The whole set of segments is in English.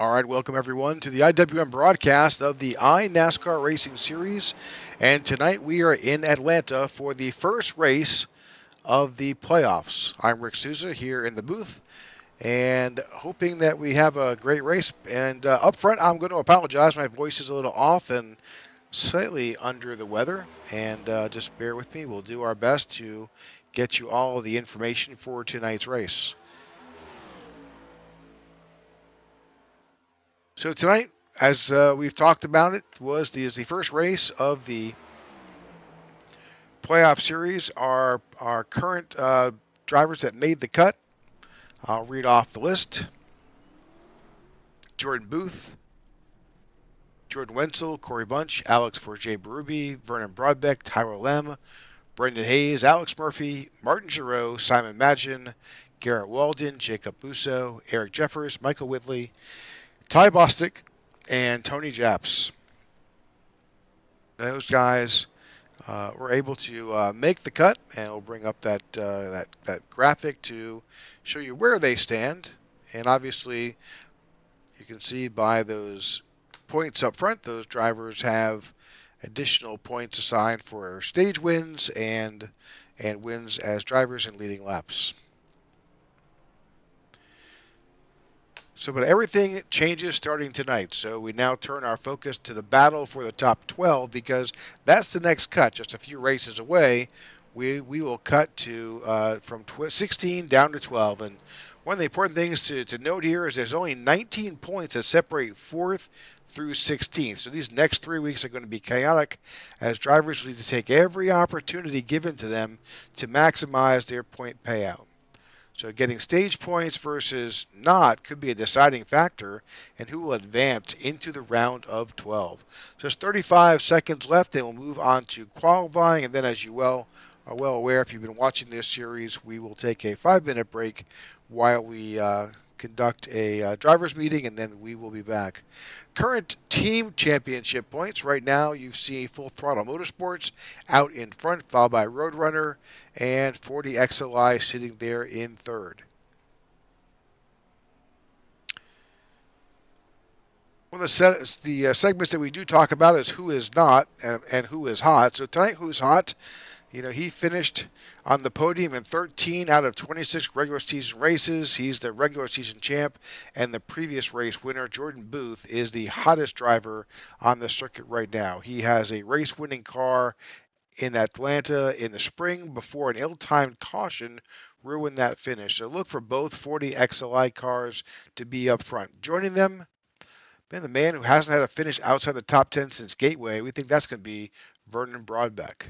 All right, welcome everyone to the IWM broadcast of the iNASCAR Racing Series. And tonight we are in Atlanta for the first race of the playoffs. I'm Rick Souza here in the booth and hoping that we have a great race. And up front, I'm going to apologize. My voice is a little off and slightly under the weather. And just bear with me. We'll do our best to get you all the information for tonight's race. So tonight, as we've talked about it, is the first race of the playoff series. Our current drivers that made the cut. I'll read off the list: Jordan Booth, Jordan Wenzel, Corey Bunch, Alex Forget-Berube, Vernon Brodbeck, Tyler Lem, Brendan Hayes, Alex Murphy, Martin Giroux, Simon Magin, Garrett Walden, Jacob Busso, Eric Jeffers, Michael Whitley, Ty Bostic, and Tony Japs. Those guys were able to make the cut, and we'll bring up that graphic to show you where they stand. And obviously, you can see by those points up front, those drivers have additional points assigned for stage wins and wins as drivers and leading laps. So, but everything changes starting tonight. So we now turn our focus to the battle for the top 12 because that's the next cut. Just a few races away, we will cut to from 16 down to 12. And one of the important things to note here is there's only 19 points that separate 4th through 16th. So these next 3 weeks are going to be chaotic as drivers need to take every opportunity given to them to maximize their point payout. So getting stage points versus not could be a deciding factor in who will advance into the round of 12. So there's 35 seconds left, and we'll move on to qualifying. And then, as you are well aware, if you've been watching this series, we will take a 5-minute break while we conduct a driver's meeting, and then we will be back. Current team championship points. Right now, you see Full Throttle Motorsports out in front, followed by Roadrunner and 40 XLI sitting there in third. One of the segments that we do talk about is who is not and who is hot. So tonight, who's hot? You know, he finished on the podium in 13 out of 26 regular season races. He's the regular season champ, and the previous race winner, Jordan Booth, is the hottest driver on the circuit right now. He has a race-winning car in Atlanta in the spring before an ill-timed caution ruined that finish. So look for both 40 XLI cars to be up front. Joining them, the man who hasn't had a finish outside the top 10 since Gateway, we think that's going to be Vernon Brodbeck.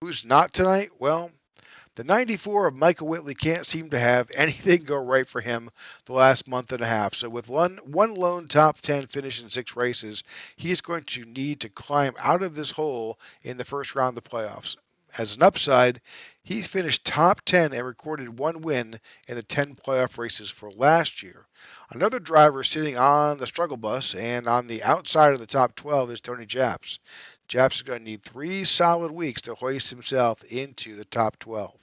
Who's not tonight? Well, the 94 of Michael Whitley can't seem to have anything go right for him the last month and a half. So with one lone top 10 finish in 6 races, he's going to need to climb out of this hole in the first round of the playoffs. As an upside, he's finished top 10 and recorded 1 win in the 10 playoff races for last year. Another driver sitting on the struggle bus and on the outside of the top 12 is Tony Japs. Japs is going to need 3 solid weeks to hoist himself into the top 12.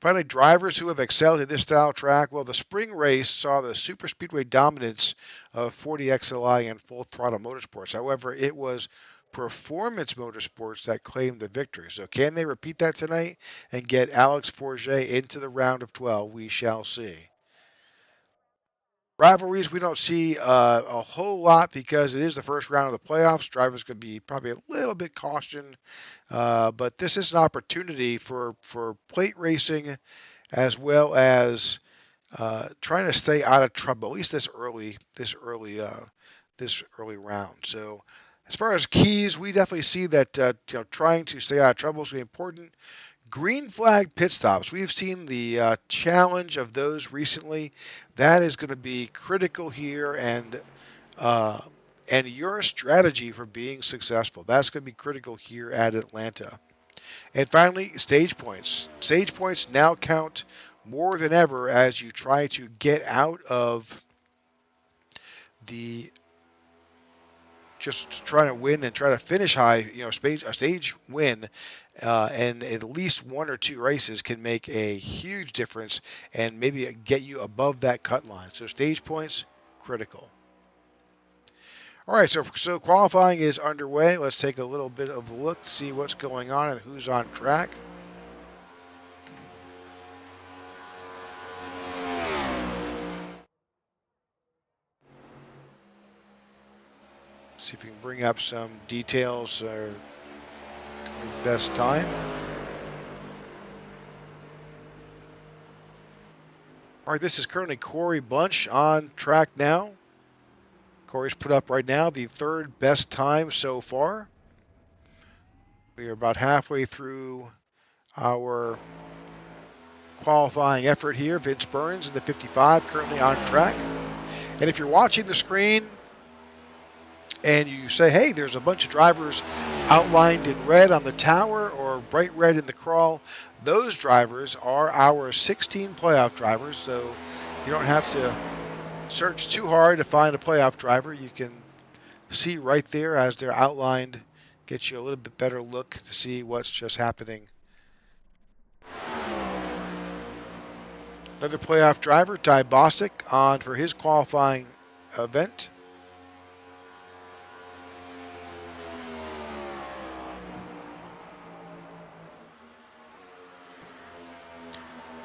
Finally, drivers who have excelled at this style track. Well, the spring race saw the super speedway dominance of 40 XLI and Full Throttle Motorsports. However, it was Performance Motorsports that claimed the victory. So can they repeat that tonight and get Alex Forget into the round of 12? We shall see. Rivalries, we don't see a whole lot because it is the first round of the playoffs. Drivers could be probably a little bit cautioned, but this is an opportunity for plate racing as well as trying to stay out of trouble, at least this early round. So as far as keys, we definitely see that trying to stay out of trouble is really important. Green flag pit stops. We've seen the challenge of those recently. That is going to be critical here, and your strategy for being successful. That's going to be critical here at Atlanta. And finally, stage points. Stage points now count more than ever as you try to get out of the just trying to win and try to finish high, a stage win, and at least one or two races can make a huge difference and maybe get you above that cut line. So stage points, critical. All right, so qualifying is underway. Let's take a little bit of a look to see what's going on and who's on track. See if we can bring up some details or best time. All right, this is currently Corey Bunch on track now. Corey's put up right now the third best time so far. We are about halfway through our qualifying effort here. Vince Burns in the 55 currently on track. And if you're watching the screen and you say, hey, there's a bunch of drivers outlined in red on the tower or bright red in the crawl, those drivers are our 16 playoff drivers. So you don't have to search too hard to find a playoff driver. You can see right there as they're outlined, get you a little bit better look to see what's just happening. Another playoff driver, Ty Bosick, on for his qualifying event.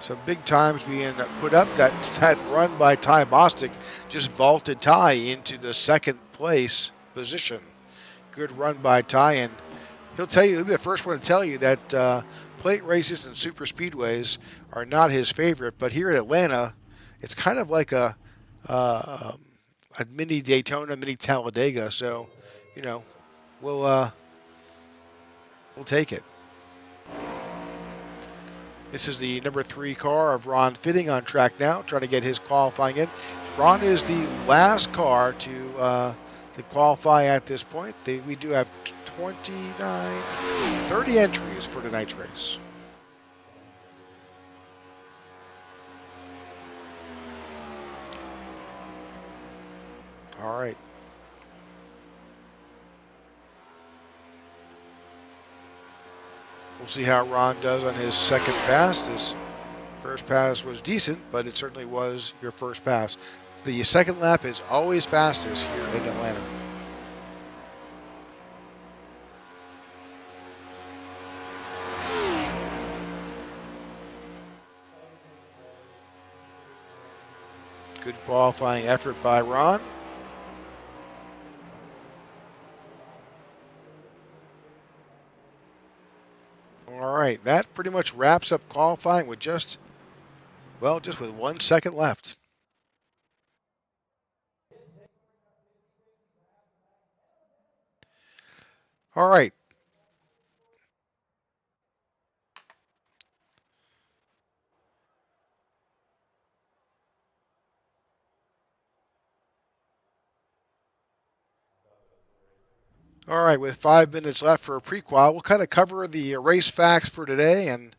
Some big times being put up. That run by Ty Bostic just vaulted Ty into the second place position. Good run by Ty, and he'll be the first one to tell you that plate races and super speedways are not his favorite. But here at Atlanta, it's kind of like a mini Daytona, mini Talladega. So, we'll take it. This is the number 3 car of Ron Fitting on track now, trying to get his qualifying in. Ron is the last car to qualify at this point. We do have 30 entries for tonight's race. All right. We'll see how Ron does on his second pass. His first pass was decent, but it certainly was your first pass. The second lap is always fastest here in Atlanta. Good qualifying effort by Ron. All right, that pretty much wraps up qualifying with just with 1 second left. All right. All right, with 5 minutes left for a pre-qual, we'll kind of cover the race facts for today, and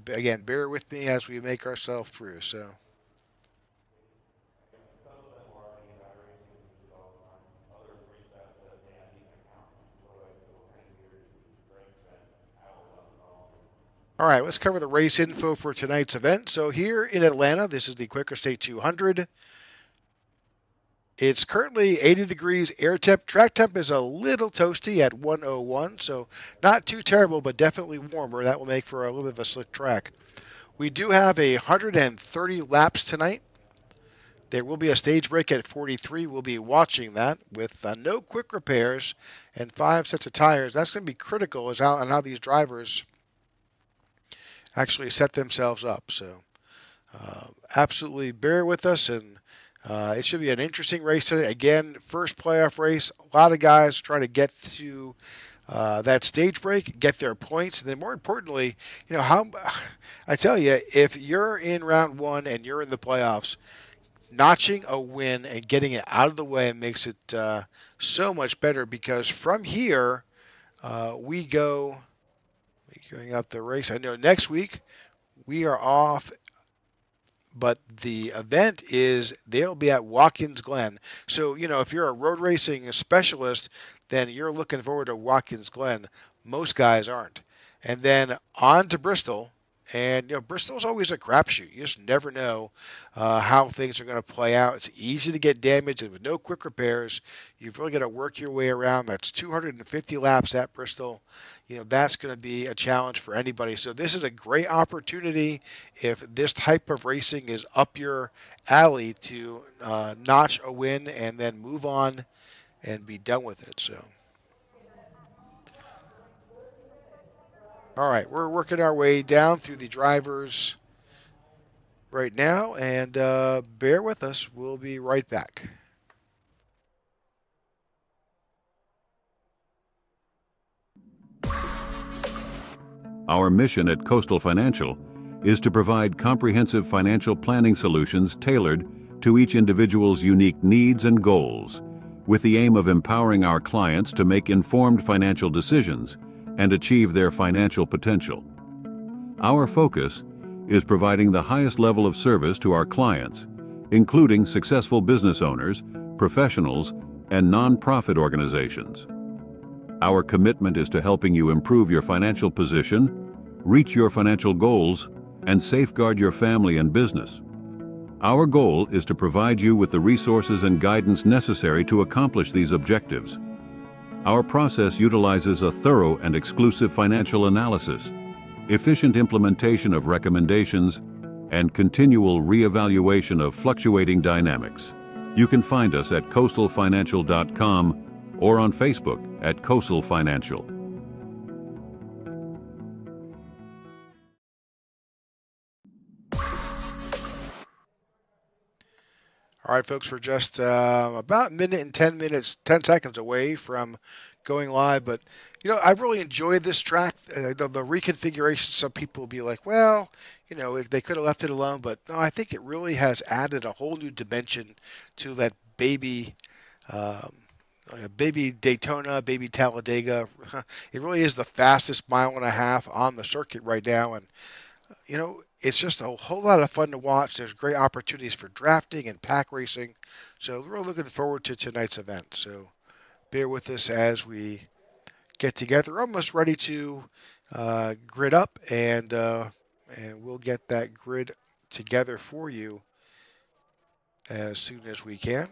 again, bear with me as we make ourselves through. So. All right, let's cover the race info for tonight's event. So here in Atlanta, this is the Quaker State 200. It's currently 80 degrees air temp. Track temp is a little toasty at 101, so not too terrible, but definitely warmer. That will make for a little bit of a slick track. We do have 130 laps tonight. There will be a stage break at 43. We'll be watching that with no quick repairs and 5 sets of tires. That's going to be critical on how these drivers actually set themselves up. So absolutely bear with us, and it should be an interesting race today. Again, first playoff race. A lot of guys trying to get to that stage break, get their points, and then more importantly, I tell you, if you're in round 1 and you're in the playoffs, notching a win and getting it out of the way makes it so much better, because from here we go going up the race. I know next week we are off but the event is they'll be at Watkins Glen. So, if you're a road racing specialist, then you're looking forward to Watkins Glen. Most guys aren't. And then on to Bristol. And, Bristol's always a crapshoot. You just never know how things are going to play out. It's easy to get damaged, and with no quick repairs, you've really got to work your way around. That's 250 laps at Bristol. That's going to be a challenge for anybody. So this is a great opportunity if this type of racing is up your alley to notch a win and then move on and be done with it. So, all right, we're working our way down through the drivers right now, and bear with us. We'll be right back. Our mission at Coastal Financial is to provide comprehensive financial planning solutions tailored to each individual's unique needs and goals, with the aim of empowering our clients to make informed financial decisions and achieve their financial potential. Our focus is providing the highest level of service to our clients, including successful business owners, professionals, and nonprofit organizations. Our commitment is to helping you improve your financial position, reach your financial goals, and safeguard your family and business. Our goal is to provide you with the resources and guidance necessary to accomplish these objectives. Our process utilizes a thorough and exclusive financial analysis, efficient implementation of recommendations, and continual reevaluation of fluctuating dynamics. You can find us at coastalfinancial.com or on Facebook at Coastal Financial. All right, folks, we're just about a minute and 10 seconds away from going live. But, I really enjoyed this track. The reconfiguration, some people will be like, well, they could have left it alone. But, no, I think it really has added a whole new dimension to that baby Daytona, baby Talladega. It really is the fastest mile and a half on the circuit right now. And, it's just a whole lot of fun to watch. There's great opportunities for drafting and pack racing. So we're looking forward to tonight's event. So bear with us as we get together. We're almost ready to grid up, and we'll get that grid together for you as soon as we can.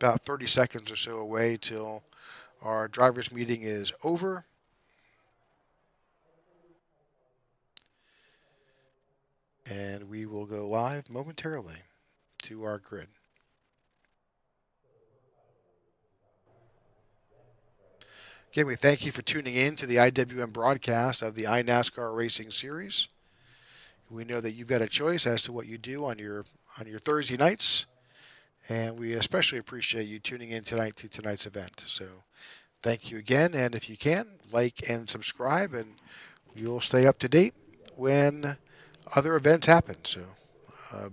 About 30 seconds or so away till our drivers' meeting is over. And we will go live momentarily to our grid. Again, we thank you for tuning in to the IWM broadcast of the iNASCAR Racing Series. We know that you've got a choice as to what you do on your Thursday nights, and we especially appreciate you tuning in tonight to tonight's event. So thank you again, and if you can, like and subscribe, and you'll stay up to date when other events happen. So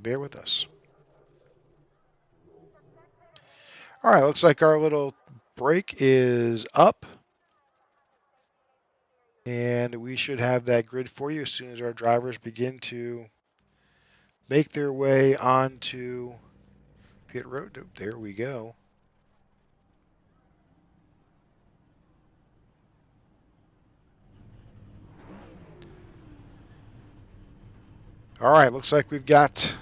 bear with us. All right, looks like our little break is up. And we should have that grid for you as soon as our drivers begin to make their way onto pit road. Oh, there we go. All right, looks like we've got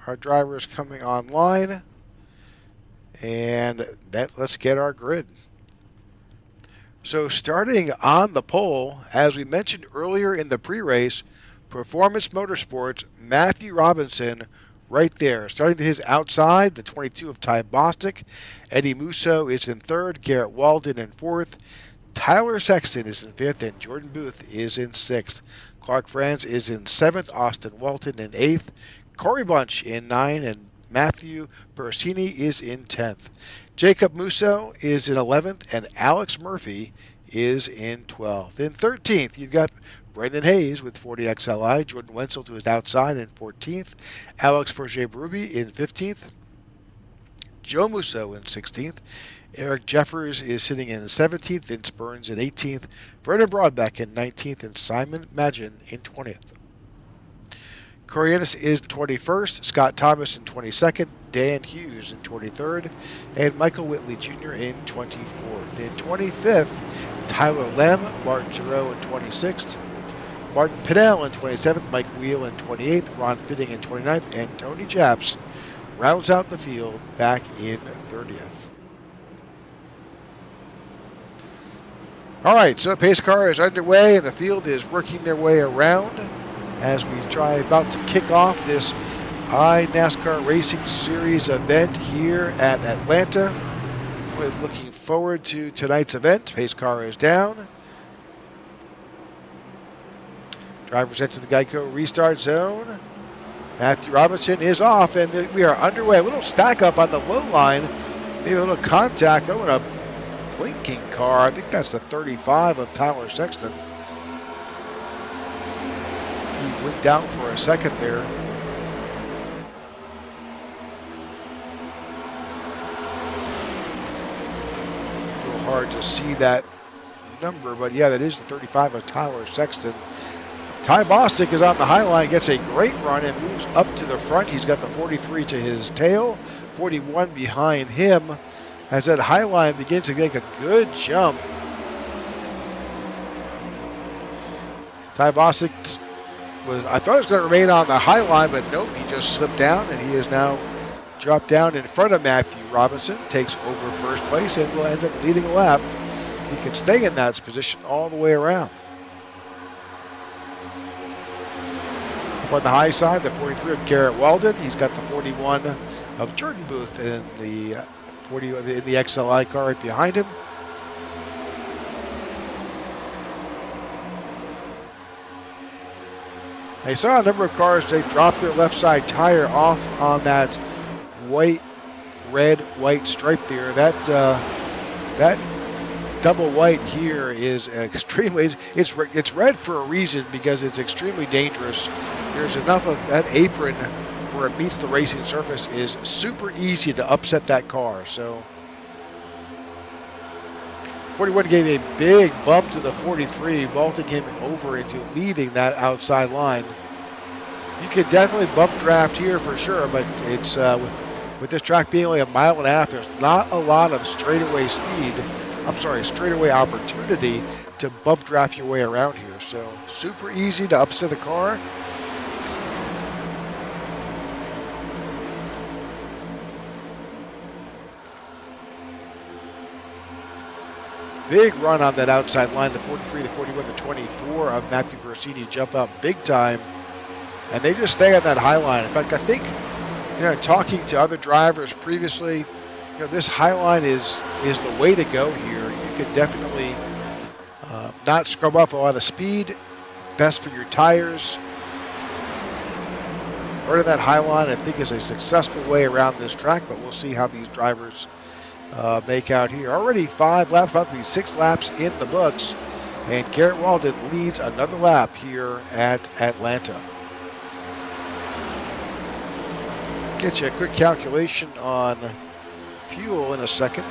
our drivers coming online. And let's get our grid. So starting on the pole, as we mentioned earlier in the pre-race, Performance Motorsports, Matthew Robinson right there. Starting to his outside, the 22 of Ty Bostic. Eddie Musso is in third, Garrett Walden in fourth. Tyler Sexton is in fifth, and Jordan Booth is in sixth. Clark Franz is in seventh, Austin Walton in eighth, Corey Bunch in nine, and Matthew Persini is in 10th. Jacob Musso is in 11th, and Alex Murphy is in 12th. In 13th, you've got Brendan Hayes with 40XLI, Jordan Wenzel to his outside in 14th, Alex Forget-Berube in 15th, Joe Musso in 16th, Eric Jeffers is sitting in 17th, Vince Burns in 18th, Brendan Broadbeck in 19th, and Simon Magin in 20th. Coriolis is 21st, Scott Thomas in 22nd, Dan Hughes in 23rd, and Michael Whitley Jr. in 24th. In 25th, Tyler Lem, Martin Giroux in 26th, Martin Pinnell in 27th, Mike Wheel in 28th, Ron Fitting in 29th, and Tony Chaps rounds out the field back in 30th. All right, so the pace car is underway, and the field is working their way around as we try about to kick off this iNASCAR Racing Series event here at Atlanta. We're looking forward to tonight's event. Pace car is down. Drivers enter the Geico restart zone. Matthew Robinson is off, and we are underway. A little stack up on the low line, maybe a little contact. Oh, and a blinking car. I think that's the 35 of Tyler Sexton. He went down for a second there. A little hard to see that number, but yeah, that is the 35 of Tyler Sexton. Ty Bostic is on the high line, gets a great run and moves up to the front. He's got the 43 to his tail, 41 behind him, as that high line begins to make a good jump. Ty Bostic I thought he was going to remain on the high line, but nope, he just slipped down, and he is now dropped down in front of Matthew Robinson, takes over first place, and will end up leading a lap. He can stay in that position all the way around. Up on the high side, the 43 of Garrett Weldon. He's got the 41 of Jordan Booth in the 40 in the XLI car right behind him. I saw a number of cars, they dropped their left side tire off on that white, red, white stripe there. That double white here is extremely, it's red for a reason because it's extremely dangerous. There's enough of that apron where it meets the racing surface is super easy to upset that car. So 41 gave a big bump to the 43, vaulting him over into leading that outside line. You could definitely bump draft here for sure, but it's with this track being only a mile and a half, there's not a lot of straightaway straightaway opportunity to bump draft your way around here. So super easy to upset a car. Big run on that outside line. The 43, the 41, the 24 of Matthew Grosini jump out big time. And they just stay on that high line. In fact, I think, talking to other drivers previously, this high line is the way to go here. You can definitely not scrub off a lot of speed. Best for your tires. Right on that high line, I think, is a successful way around this track, but we'll see how these drivers make out here. Already 5 laps, about to be 6 laps in the books, and Garrett Weldon leads another lap here at Atlanta. Get you a quick calculation on fuel in a second.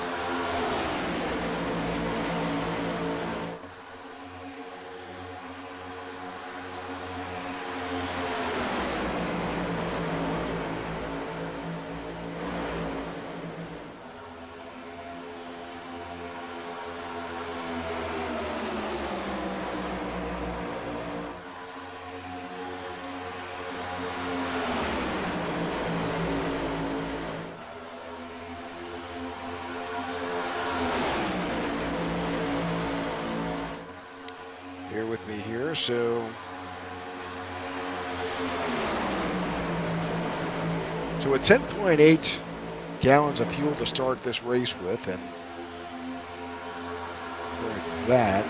Bear with me here. So at 10.8 gallons of fuel to start this race with, and for that,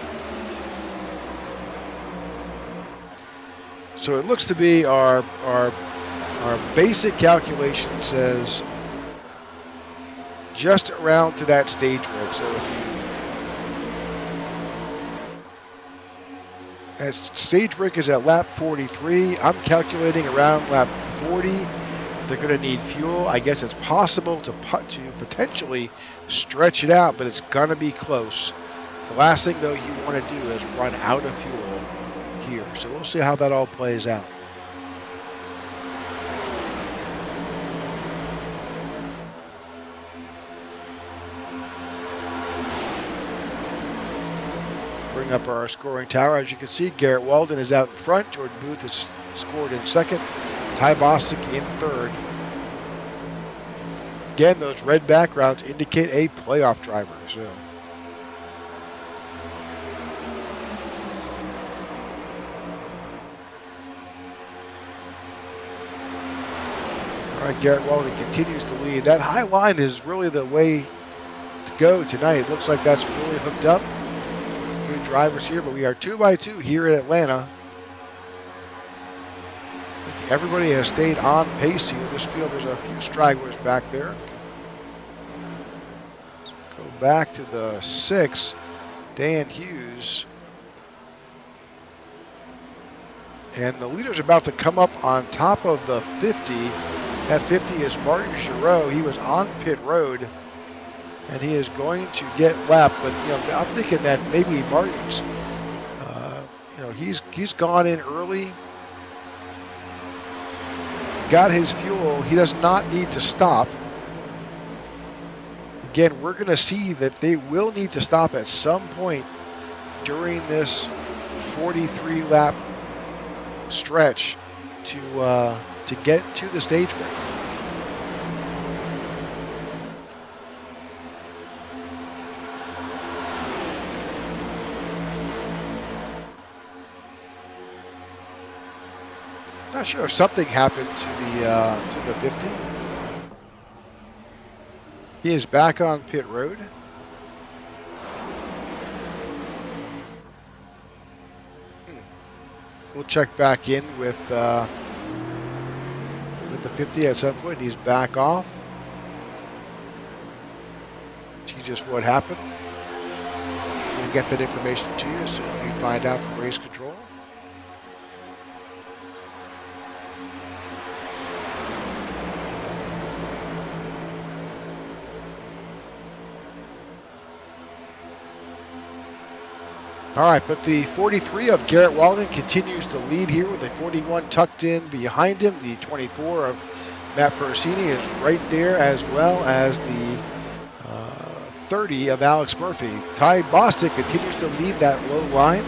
so it looks to be our basic calculation says just around to that stage break. So if you as stage break is at lap 43. I'm calculating around lap 40. They're going to need fuel. I guess it's possible to potentially stretch it out, but it's going to be close. The last thing, though, you want to do is run out of fuel here. So we'll see how that all plays out. Bring up our scoring tower. As you can see, Garrett Walden is out in front. Jordan Booth is scored in second. Ty Bostic in third. Again, those red backgrounds indicate a playoff driver. So, all right, Garrett Walden continues to lead. That high line is really the way to go tonight. It looks like that's really hooked up. Good drivers here, but we are 2x2 here at Atlanta. Everybody has stayed on pace here. This field, there's a few stragglers back there. Let's go back to the 6, Dan Hughes. And the leader's about to come up on top of the 50. That 50 is Martin Giroux. He was on pit road, and he is going to get lapped. But I'm thinking that maybe Martin's, he's gone in early, got his fuel. He does not need to stop. Again, we're going to see that they will need to stop at some point during this 43 lap stretch to get to the stage break. Not sure if something happened to the 50. He is back on pit road. We'll check back in with the 50 at some point. He's back off. See just what happened. We'll get that information to you as soon as we find out from race control. All right, but the 43 of Garrett Walden continues to lead here with a 41 tucked in behind him. The 24 of Matt Persini is right there, as well as the 30 of Alex Murphy. Ty Bostic continues to lead that low line.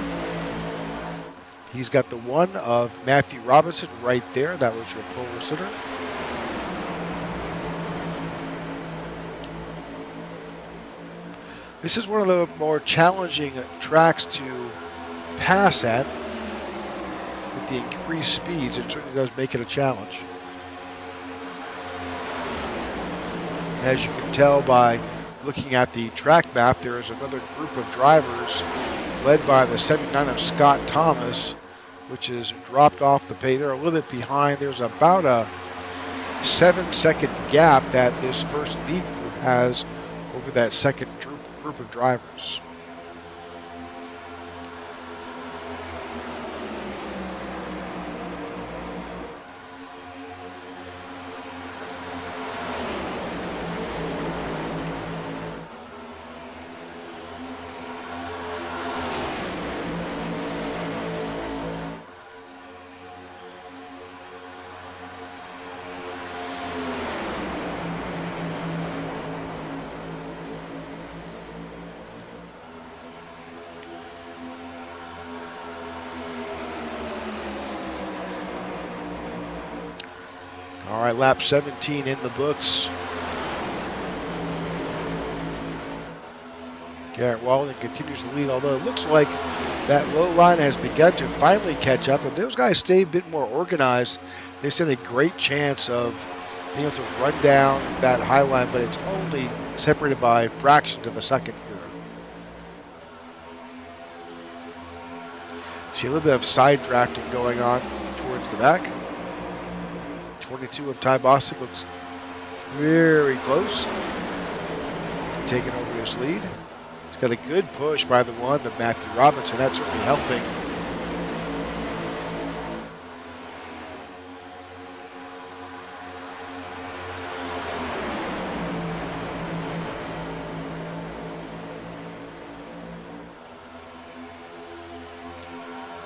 He's got the 1 of Matthew Robinson right there. That was your pole sitter. This is one of the more challenging tracks to pass at with the increased speeds. It certainly does make it a challenge. As you can tell by looking at the track map, there is another group of drivers led by the 79 of Scott Thomas, which is dropped off the pace. They're a little bit behind. There's about a 7-second gap that this first lead group has over that second group of drivers. All right, lap 17 in the books. Garrett Walden continues to lead, although it looks like that low line has begun to finally catch up. And those guys stay a bit more organized. They stand a great chance of being able to run down that high line, but it's only separated by fractions of a second here. See a little bit of side drafting going on towards the back. 22 of Ty Bostic looks very close to taking over this lead. He's got a good push by the 1 of Matthew Robinson. That's certainly helping.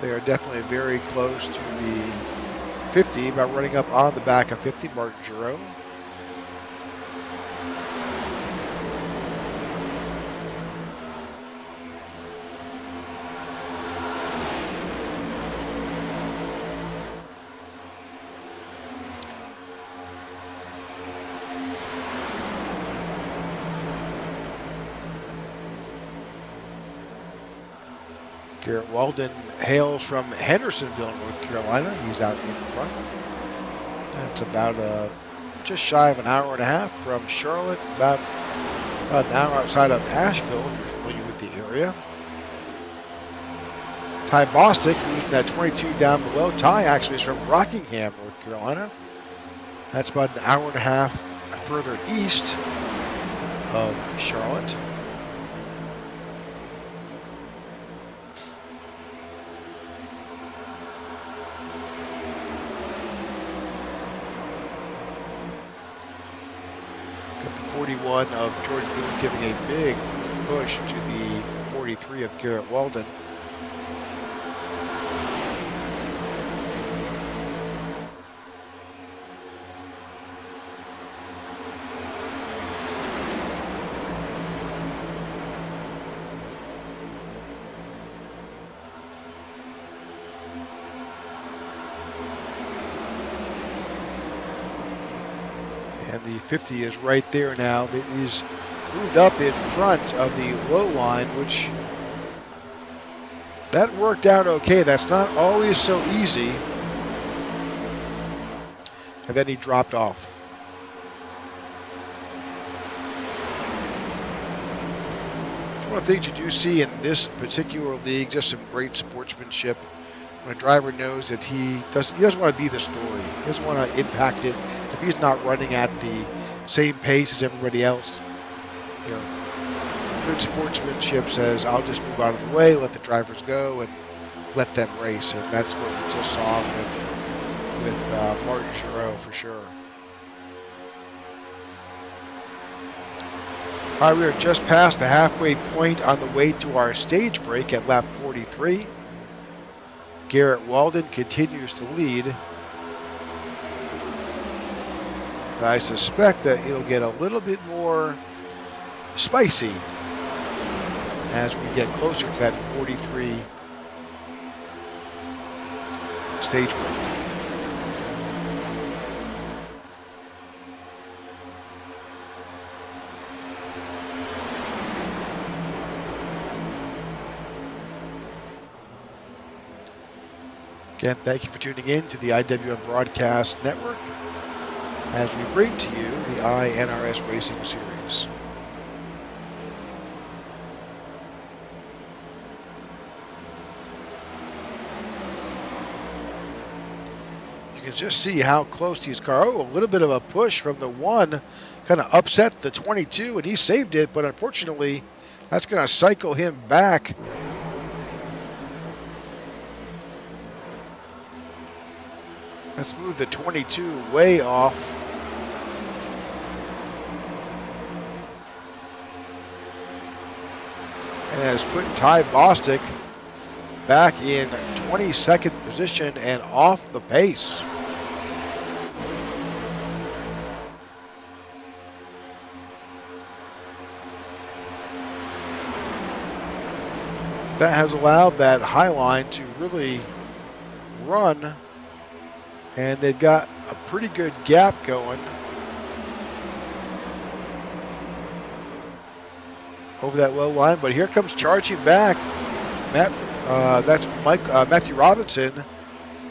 They are definitely very close to the 50, about running up on the back of 50, Martin Giroux. Garrett Walden hails from Hendersonville, North Carolina. He's out in front. That's about just shy of an hour and a half from Charlotte, about an hour outside of Asheville, if you're familiar with the area. Ty Bostic, who's in that 22 down below. Ty actually is from Rockingham, North Carolina. That's about an hour and a half further east of Charlotte. Got the 41 of Jordan Boone giving a big push to the 43 of Garrett Walden. And the 50 is right there now. He's moved up in front of the low line, which that worked out okay. That's not always so easy. And then he dropped off. It's one of the things you do see in this particular league, just some great sportsmanship. When a driver knows that he doesn't want to be the story. He doesn't want to impact it. If he's not running at the same pace as everybody else, good sportsmanship says, I'll just move out of the way, let the drivers go, and let them race. And that's what we just saw with Martin Giroux for sure. All right, we are just past the halfway point on the way to our stage break at lap 43. Garrett Walden continues to lead. I suspect that it'll get a little bit more spicy as we get closer to that 43 stage break. Again, thank you for tuning in to the IWM Broadcast Network as we bring to you the iNRS Racing Series. You can just see how close these cars. Oh, a little bit of a push from the one, kind of upset the 22, and he saved it, but unfortunately, that's going to cycle him back. Let's move the 22 way off. And has put Ty Bostic back in 22nd position and off the pace. That has allowed that high line to really run. And they've got a pretty good gap going over that low line. But here comes charging back that's Matthew Robinson.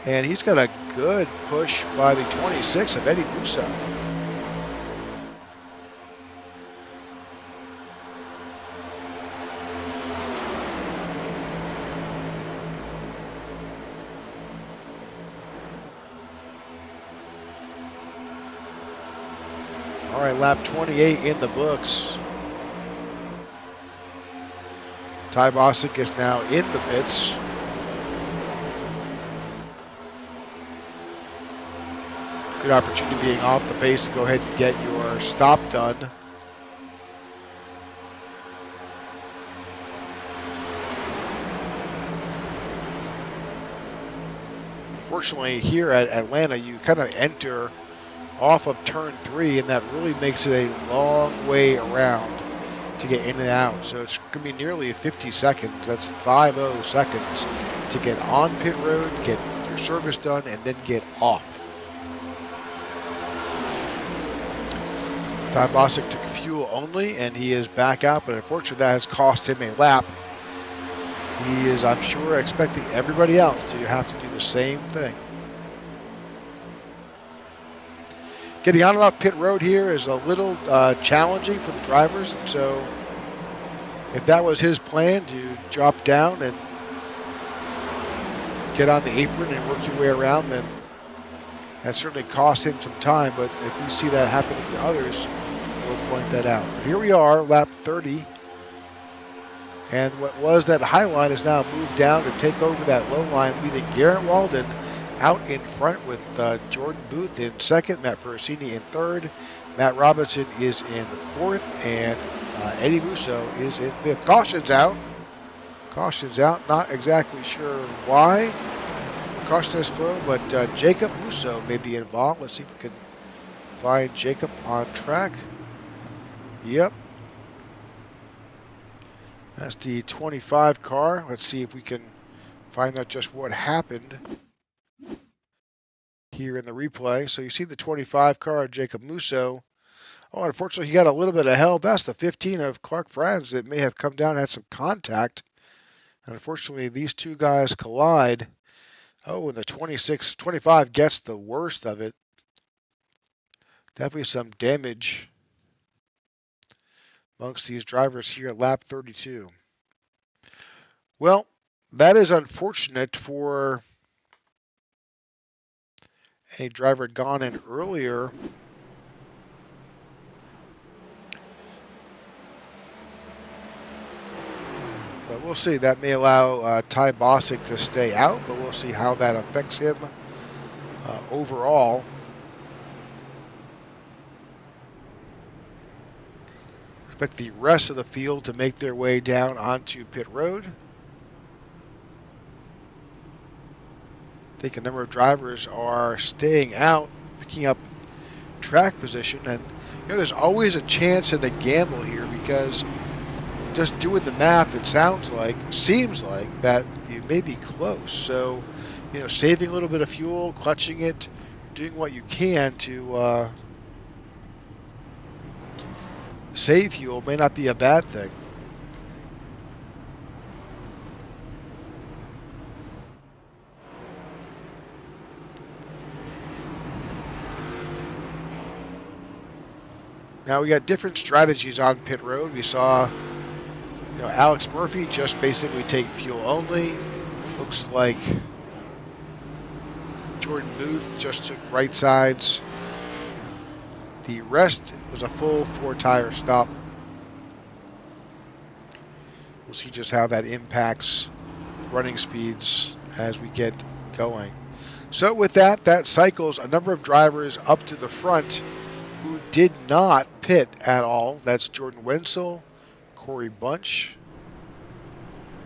And he's got a good push by the 26 of Eddie Musa. All right, lap 28 in the books. Ty Bostic is now in the pits. Good opportunity being off the pace to go ahead and get your stop done. Unfortunately, here at Atlanta, you kind of enter off of turn 3, and that really makes it a long way around to get in and out. So it's going to be nearly 50 seconds. That's 50 seconds to get on pit road, get your service done, and then get off. Ty Bostic took fuel only, and he is back out, but unfortunately that has cost him a lap. He is, I'm sure, expecting everybody else to have to do the same thing. Getting on and off pit road here is a little challenging for the drivers. So if that was his plan, to drop down and get on the apron and work your way around, then that certainly costs him some time. But if we see that happening to others, we'll point that out. But here we are, lap 30. And what was that high line is now moved down to take over that low line, leaving Garrett Walden out in front with Jordan Booth in second, Matt Perosini in third, Matt Robinson is in fourth, and Eddie Musso is in fifth. Caution's out. Caution's out. Not exactly sure why the caution is flown, but Jacob Musso may be involved. Let's see if we can find Jacob on track. Yep. That's the 25 car. Let's see if we can find out just what happened here in the replay. So you see the 25 car, Jacob Musso. Oh, unfortunately, he got a little bit of help. That's the 15 of Clark Franz that may have come down and had some contact. And unfortunately, these two guys collide. Oh, and the 25 gets the worst of it. Definitely some damage amongst these drivers here at lap 32. Well, that is unfortunate for a driver had gone in earlier. But we'll see. That may allow Ty Bosick to stay out, but we'll see how that affects him overall. Expect the rest of the field to make their way down onto pit road. I think a number of drivers are staying out, picking up track position, and there's always a chance in the gamble here, because just doing the math, it seems like that you may be close. So, saving a little bit of fuel, clutching it, doing what you can to save fuel may not be a bad thing. Now we got different strategies on pit road. We saw, Alex Murphy just basically take fuel only. Looks like Jordan Booth just took right sides. The rest was a full 4-tire stop. We'll see just how that impacts running speeds as we get going. So with that cycles a number of drivers up to the front who did not pit at all. That's Jordan Wenzel, Corey Bunch,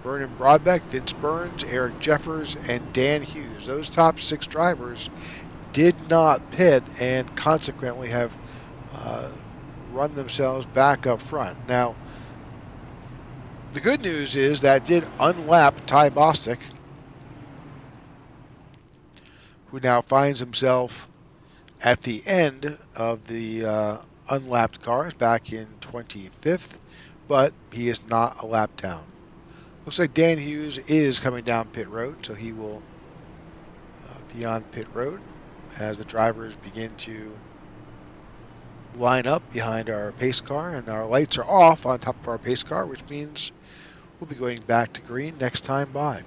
Vernon Broadbeck, Vince Burns, Eric Jeffers, and Dan Hughes. Those top 6 drivers did not pit and consequently have run themselves back up front. Now, the good news is that did unlap Ty Bosick, who now finds himself at the end of the unlapped cars back in 25th, but he is not a lap down. Looks like Dan Hughes is coming down pit road, so he will be on pit road as the drivers begin to line up behind our pace car, and our lights are off on top of our pace car, which means we'll be going back to green next time by.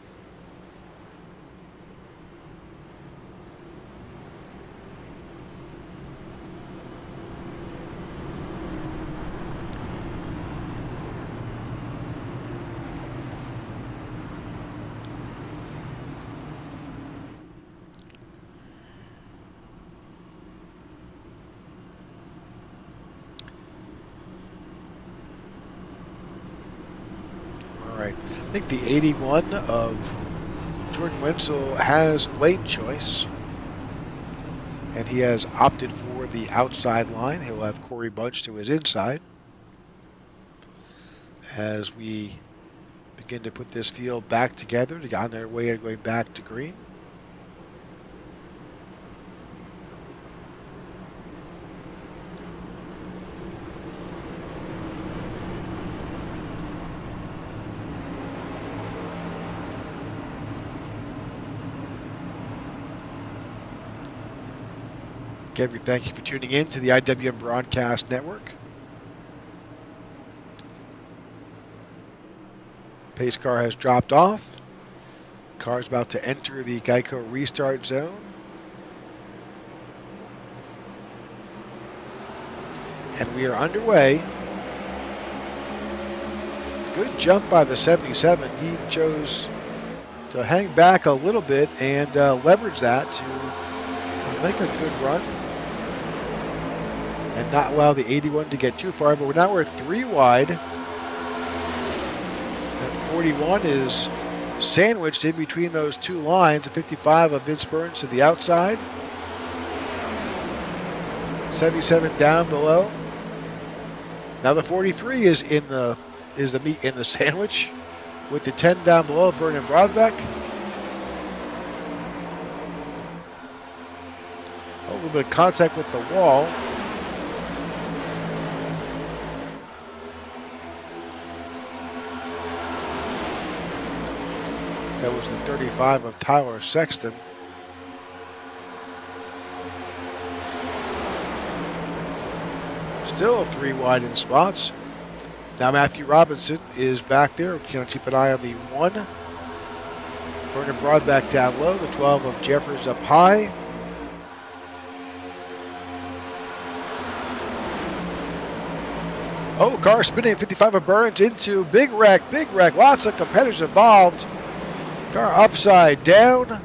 I think the 81 of Jordan Wenzel has lane choice, and he has opted for the outside line. He'll have Corey Bunch to his inside as we begin to put this field back together to get on their way of going back to green. Again, we thank you for tuning in to the IWM Broadcast Network. Pace car has dropped off. Car's about to enter the Geico restart zone. And we are underway. Good jump by the 77. He chose to hang back a little bit and leverage that to make a good run and not allow the 81 to get too far. But now we're 3 wide. And 41 is sandwiched in between those two lines. The 55 of Vince Burns to the outside. 77 down below. Now the 43 is the meat in the sandwich, with the 10 down below, Vernon Broadbeck. A little bit of contact with the wall. That was the 35 of Tyler Sexton. Still 3 wide in spots. Now Matthew Robinson is back there. We can keep an eye on the 1. Vernon Broadbeck down low. The 12 of Jeffers up high. Oh, car spinning. 55 of Burns into big wreck. Lots of competitors involved. Car upside down.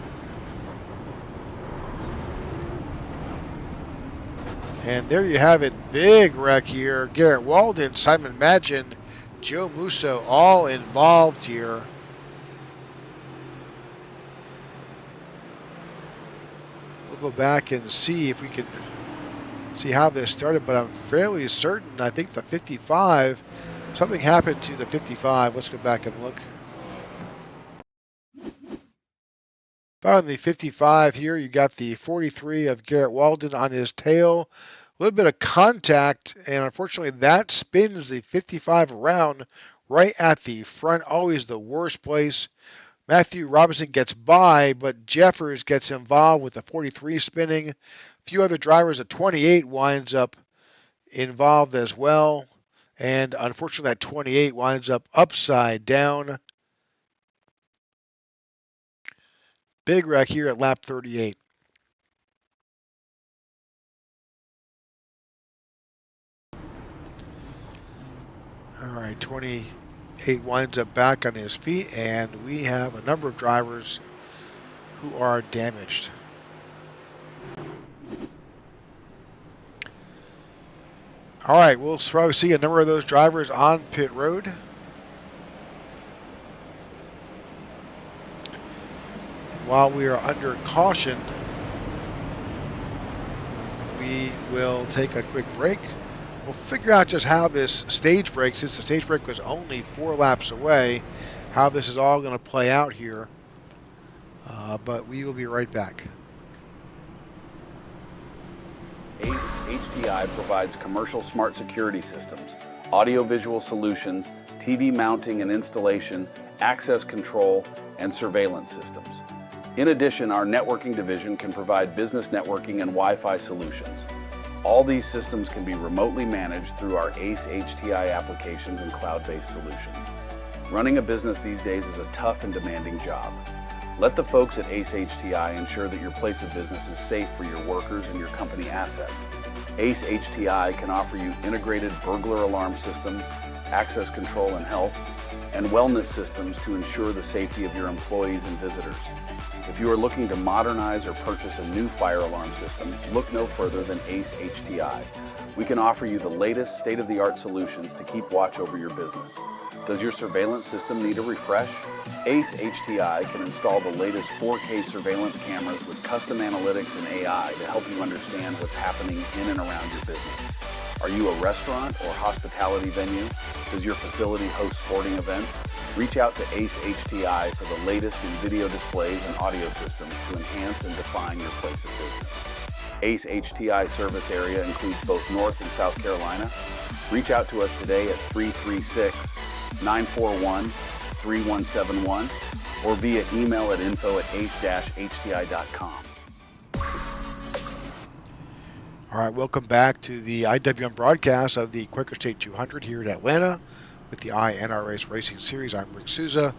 And there you have it, big wreck here. Garrett Walden, Simon Magin, Joe Musso, all involved here. We'll go back and see if we can see how this started, but I'm fairly certain, I think the 55, something happened to the 55. Let's go back and look. On the 55 here, you got the 43 of Garrett Walden on his tail. A little bit of contact, and unfortunately that spins the 55 around right at the front. Always the worst place. Matthew Robinson gets by, but Jeffers gets involved with the 43 spinning. A few other drivers, a 28 winds up involved as well. And unfortunately that 28 winds up upside down. Big wreck here at lap 38. All right, 28 winds up back on his feet, and we have a number of drivers who are damaged. All right, we'll probably see a number of those drivers on pit road. While we are under caution, we will take a quick break. We'll figure out just how this stage break, since the stage break was only 4 laps away, how this is all going to play out here. But we will be right back. ACE HDI provides commercial smart security systems, audio-visual solutions, TV mounting and installation, access control, and surveillance systems. In addition, our networking division can provide business networking and Wi-Fi solutions. All these systems can be remotely managed through our ACE HTI applications and cloud-based solutions. Running a business these days is a tough and demanding job. Let the folks at ACE HTI ensure that your place of business is safe for your workers and your company assets. ACE HTI can offer you integrated burglar alarm systems, access control and health, and wellness systems to ensure the safety of your employees and visitors. If you are looking to modernize or purchase a new fire alarm system, look no further than ACE HTI. We can offer you the latest state-of-the-art solutions to keep watch over your business. Does your surveillance system need a refresh? ACE HTI can install the latest 4K surveillance cameras with custom analytics and AI to help you understand what's happening in and around your business. Are you a restaurant or hospitality venue? Does your facility host sporting events? Reach out to ACE HTI for the latest in video displays and audio systems to enhance and define your place of business. ACE HTI service area includes both North and South Carolina. Reach out to us today at 336-941-3171 or via email at info@ace-hti.com. All right, welcome back to the IWM broadcast of the Quaker State 200 here in Atlanta with the iNRS Racing Series. I'm Rick Souza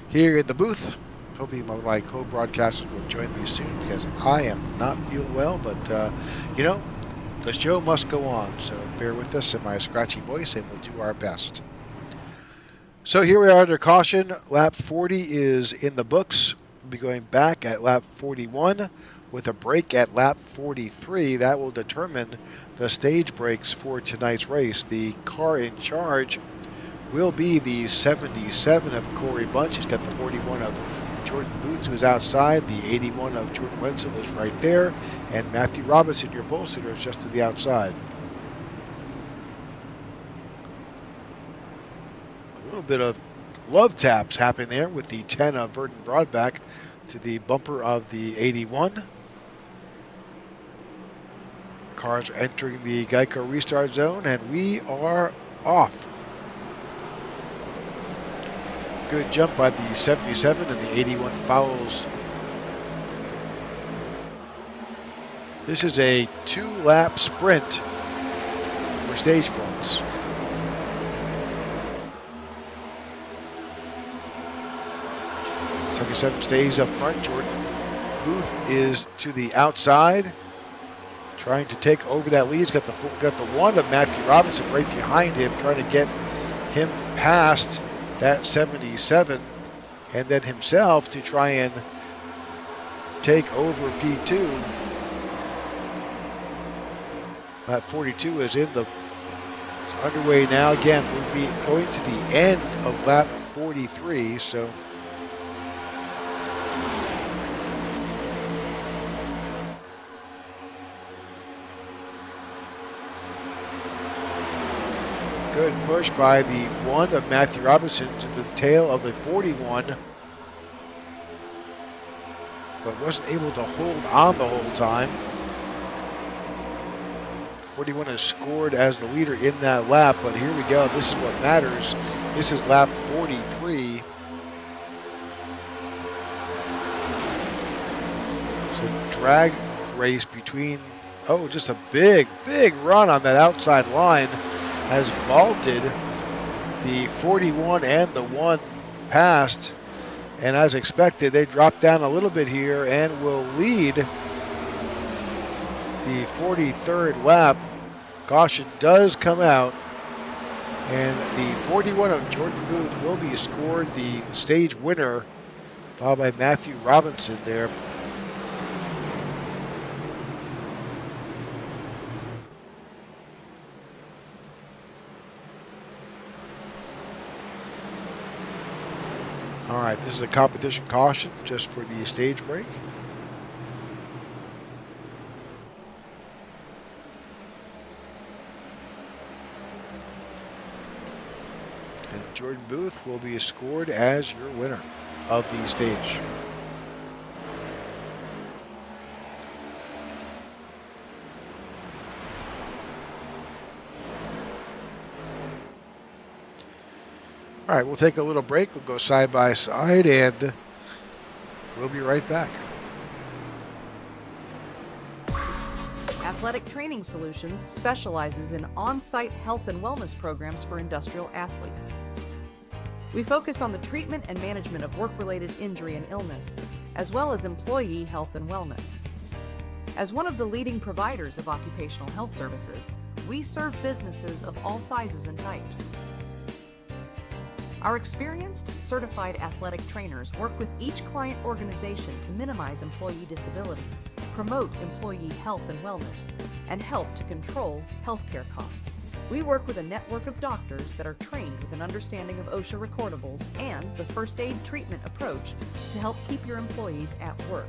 here in the booth. Hoping my co-broadcasters will join me soon because I am not feeling well, but the show must go on, so bear with us in my scratchy voice and we'll do our best. So here we are under caution. Lap 40 is in the books. We'll be going back at lap 41 with a break at lap 43. That will determine the stage breaks for tonight's race. The car in charge will be the 77 of Corey Bunch. He's got the 41 of Jordan Booth, who's outside. The 81 of Jordan Wenzel is right there. And Matthew Robinson, your pole sitter, is just to the outside. A little bit of love taps happening there with the 10 of Verdon Broadback to the bumper of the 81. Cars are entering the Geico restart zone, and we are off. Good jump by the 77, and the 81 follows. This is a 2-lap sprint for stage points. '77 stays up front. Jordan Booth is to the outside, trying to take over that lead. He's got the one of Matthew Robinson right behind him, trying to get him past that 77, and then himself to try and take over P2. Lap 42 is underway now. Again, we'll be going to the end of lap 43, so good push by the 1 of Matthew Robinson to the tail of the 41, but wasn't able to hold on the whole time. 41 has scored as the leader in that lap, but here we go. This is what matters. This is lap 43. So drag race between, just a big run on that outside line. Has vaulted the 41 and the 1 past, and as expected, they drop down a little bit here and will lead the 43rd lap. Caution does come out, and the 41 of Jordan Booth will be scored the stage winner, followed by Matthew Robinson there. All right, this is a competition caution just for the stage break. And Jordan Booth will be scored as your winner of the stage. All right, we'll take a little break. We'll go side by side, and we'll be right back. Athletic Training Solutions specializes in on-site health and wellness programs for industrial athletes. We focus on the treatment and management of work-related injury and illness, as well as employee health and wellness. As one of the leading providers of occupational health services, we serve businesses of all sizes and types. Our experienced, certified athletic trainers work with each client organization to minimize employee disability, promote employee health and wellness, and help to control healthcare costs. We work with a network of doctors that are trained with an understanding of OSHA recordables and the first aid treatment approach to help keep your employees at work.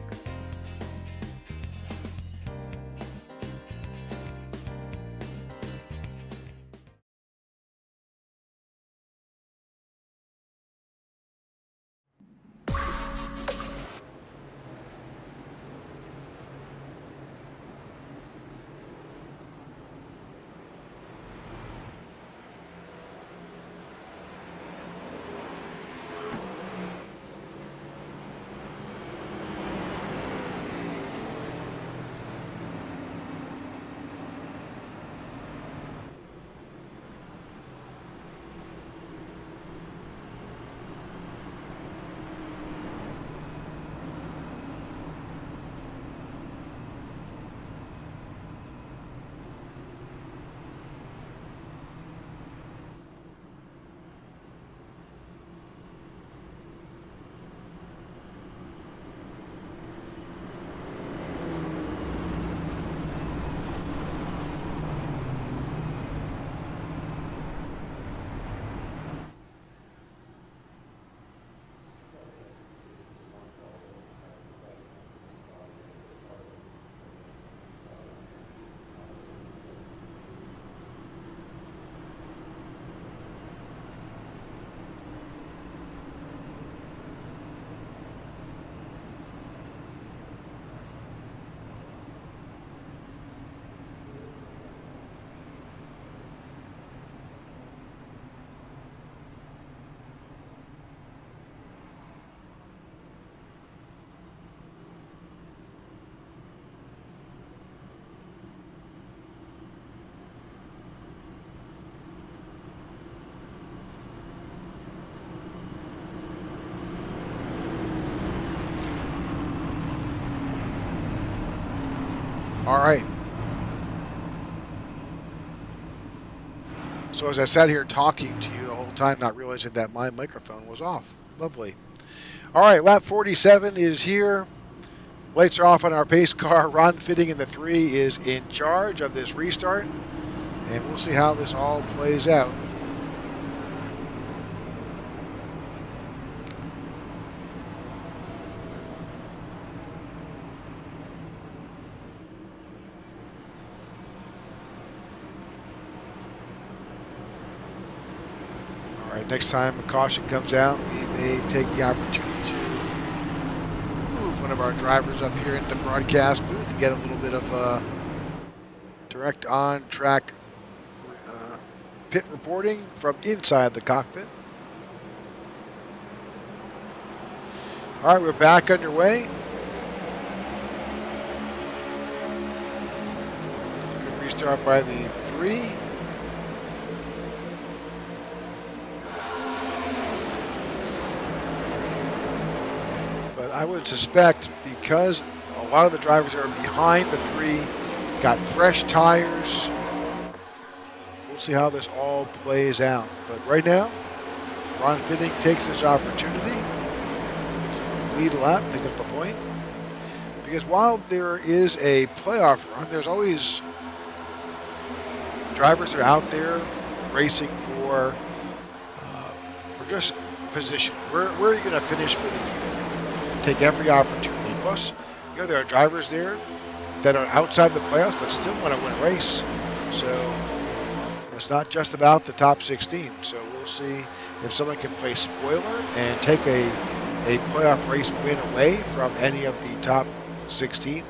All right. So as I sat here talking to you the whole time, not realizing that my microphone was off. Lovely. All right, lap 47 is here. Lights are off on our pace car. Ron Fitting in the 3 is in charge of this restart. And we'll see how this all plays out. All right, next time a caution comes out, we may take the opportunity to move one of our drivers up here into the broadcast booth and get a little bit of direct on-track pit reporting from inside the cockpit. All right, we're back underway. Good restart by the 3. But I would suspect, because a lot of the drivers that are behind the 3 got fresh tires, we'll see how this all plays out. But right now, Ron Fitting takes this opportunity to lead a lap, pick up a point. Because while there is a playoff run, there's always drivers that are out there racing for just position. Where are you going to finish for the year? Take every opportunity. Plus, you know, there are drivers there that are outside the playoffs but still want to win a race. So it's not just about the top 16. So we'll see if someone can play spoiler and take a playoff race win away from any of the top 16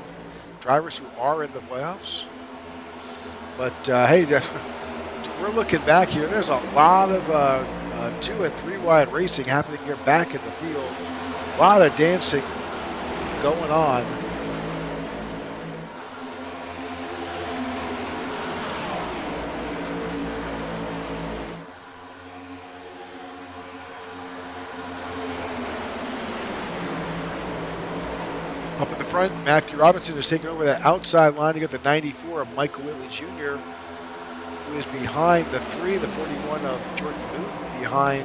drivers who are in the playoffs. But hey, we're looking back here. There's a lot of 2 and 3 wide racing happening here back in the field. A lot of dancing going on. Up at the front, Matthew Robinson is taking over that outside line to get the 94 of Michael Whitley Jr., who is behind the 3, the 41 of Jordan Booth, behind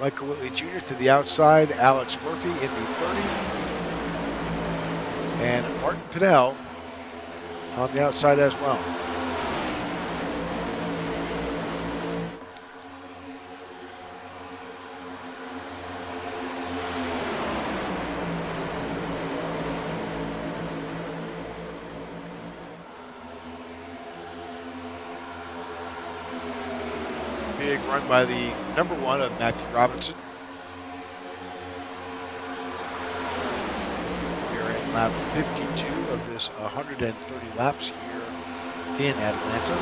Michael Whitley Jr. to the outside, Alex Murphy in the 30, and Martin Pinnell on the outside as well. Big run by the number 1 of Matthew Robinson. We are in lap 52 of this 130 laps here in Atlanta.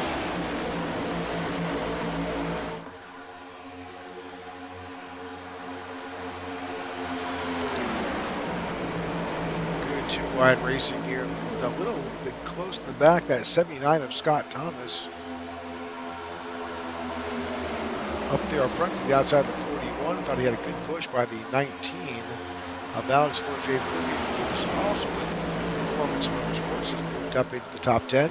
Good 2 wide racing here. Looking a little bit close in the back, that 79 of Scott Thomas. Up there up front to the outside of the 41. Thought he had a good push by the 19 of Alex Fortier, who was also with Performance Motorsports, has moved up into the top 10.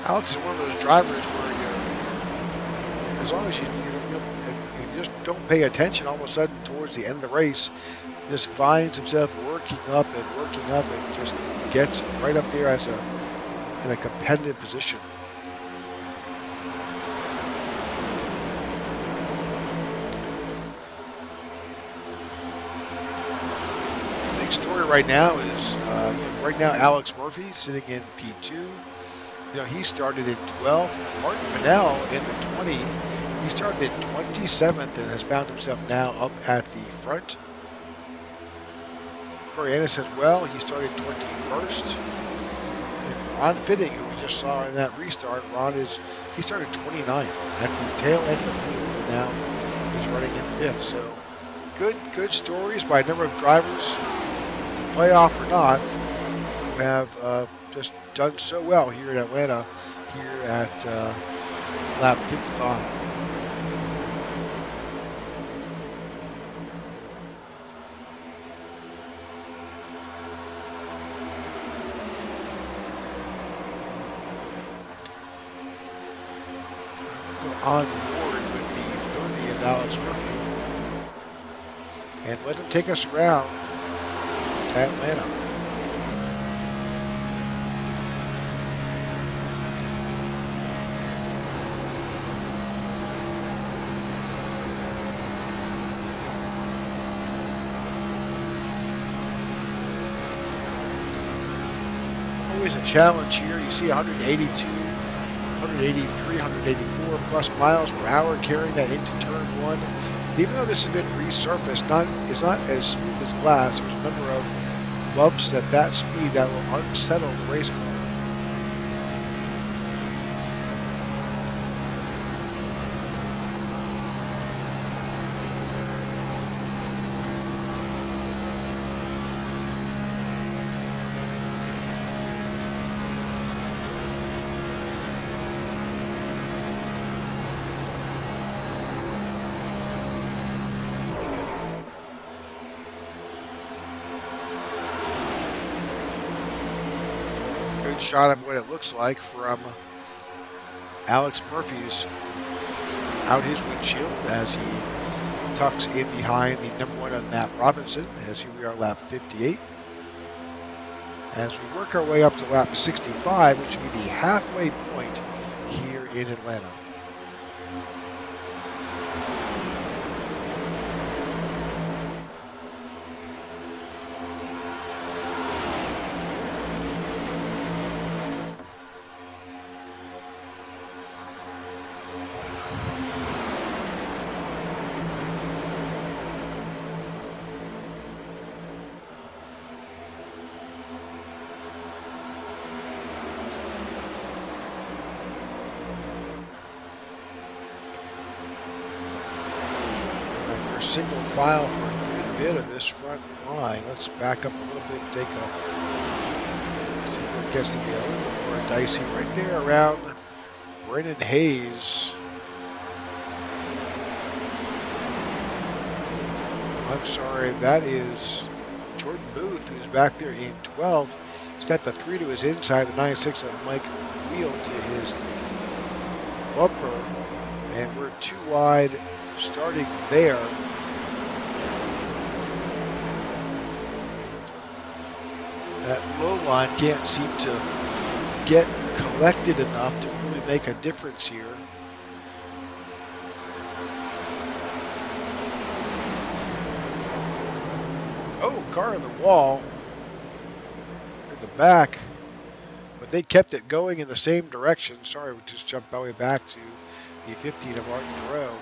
Alex is one of those drivers where as long as you just don't pay attention, all of a sudden towards the end of the race, just finds himself working up and just gets right up there in a competitive position. Big story right now is Alex Murphy sitting in P2. You know, he started in 12th. Martin Pinnell in the 20. He started in 27th and has found himself now up at the front. Corey Ennis as well, he started 21st. And Ron Fitting, who we just saw in that restart, he started 29th at the tail end of the field, and now he's running in 5th. So good stories by a number of drivers, playoff or not, who have just done so well here in Atlanta, here at lap 55. on board with the 30 of Alex Murphy and let him take us around Atlanta. Always a challenge here. You see 182, 183, 184 plus miles per hour carrying that into turn one. And even though this has been resurfaced, it's not as smooth as glass. There's a number of bumps at that speed that will unsettle the race car. Shot of what it looks like from Alex Murphy's out his windshield as he tucks in behind the number one on Matt Robinson, as here we are lap 58. As we work our way up to lap 65, which will be the halfway point here in Atlanta. Single file for a good bit of this front line. Let's back up a little bit, take a see where it gets to be a little bit more dicey. Right there around Brennan Hayes. I'm sorry, that is Jordan Booth, who's back there in 12th. He's got the 3 to his inside, the 9.6 of Mike Wheel to his bumper, and we're too wide starting there. That low line can't seem to get collected enough to really make a difference here. Oh, car in the wall in the back, but they kept it going in the same direction. Sorry, we just jumped all the way back to the 15 of Martin Moreau.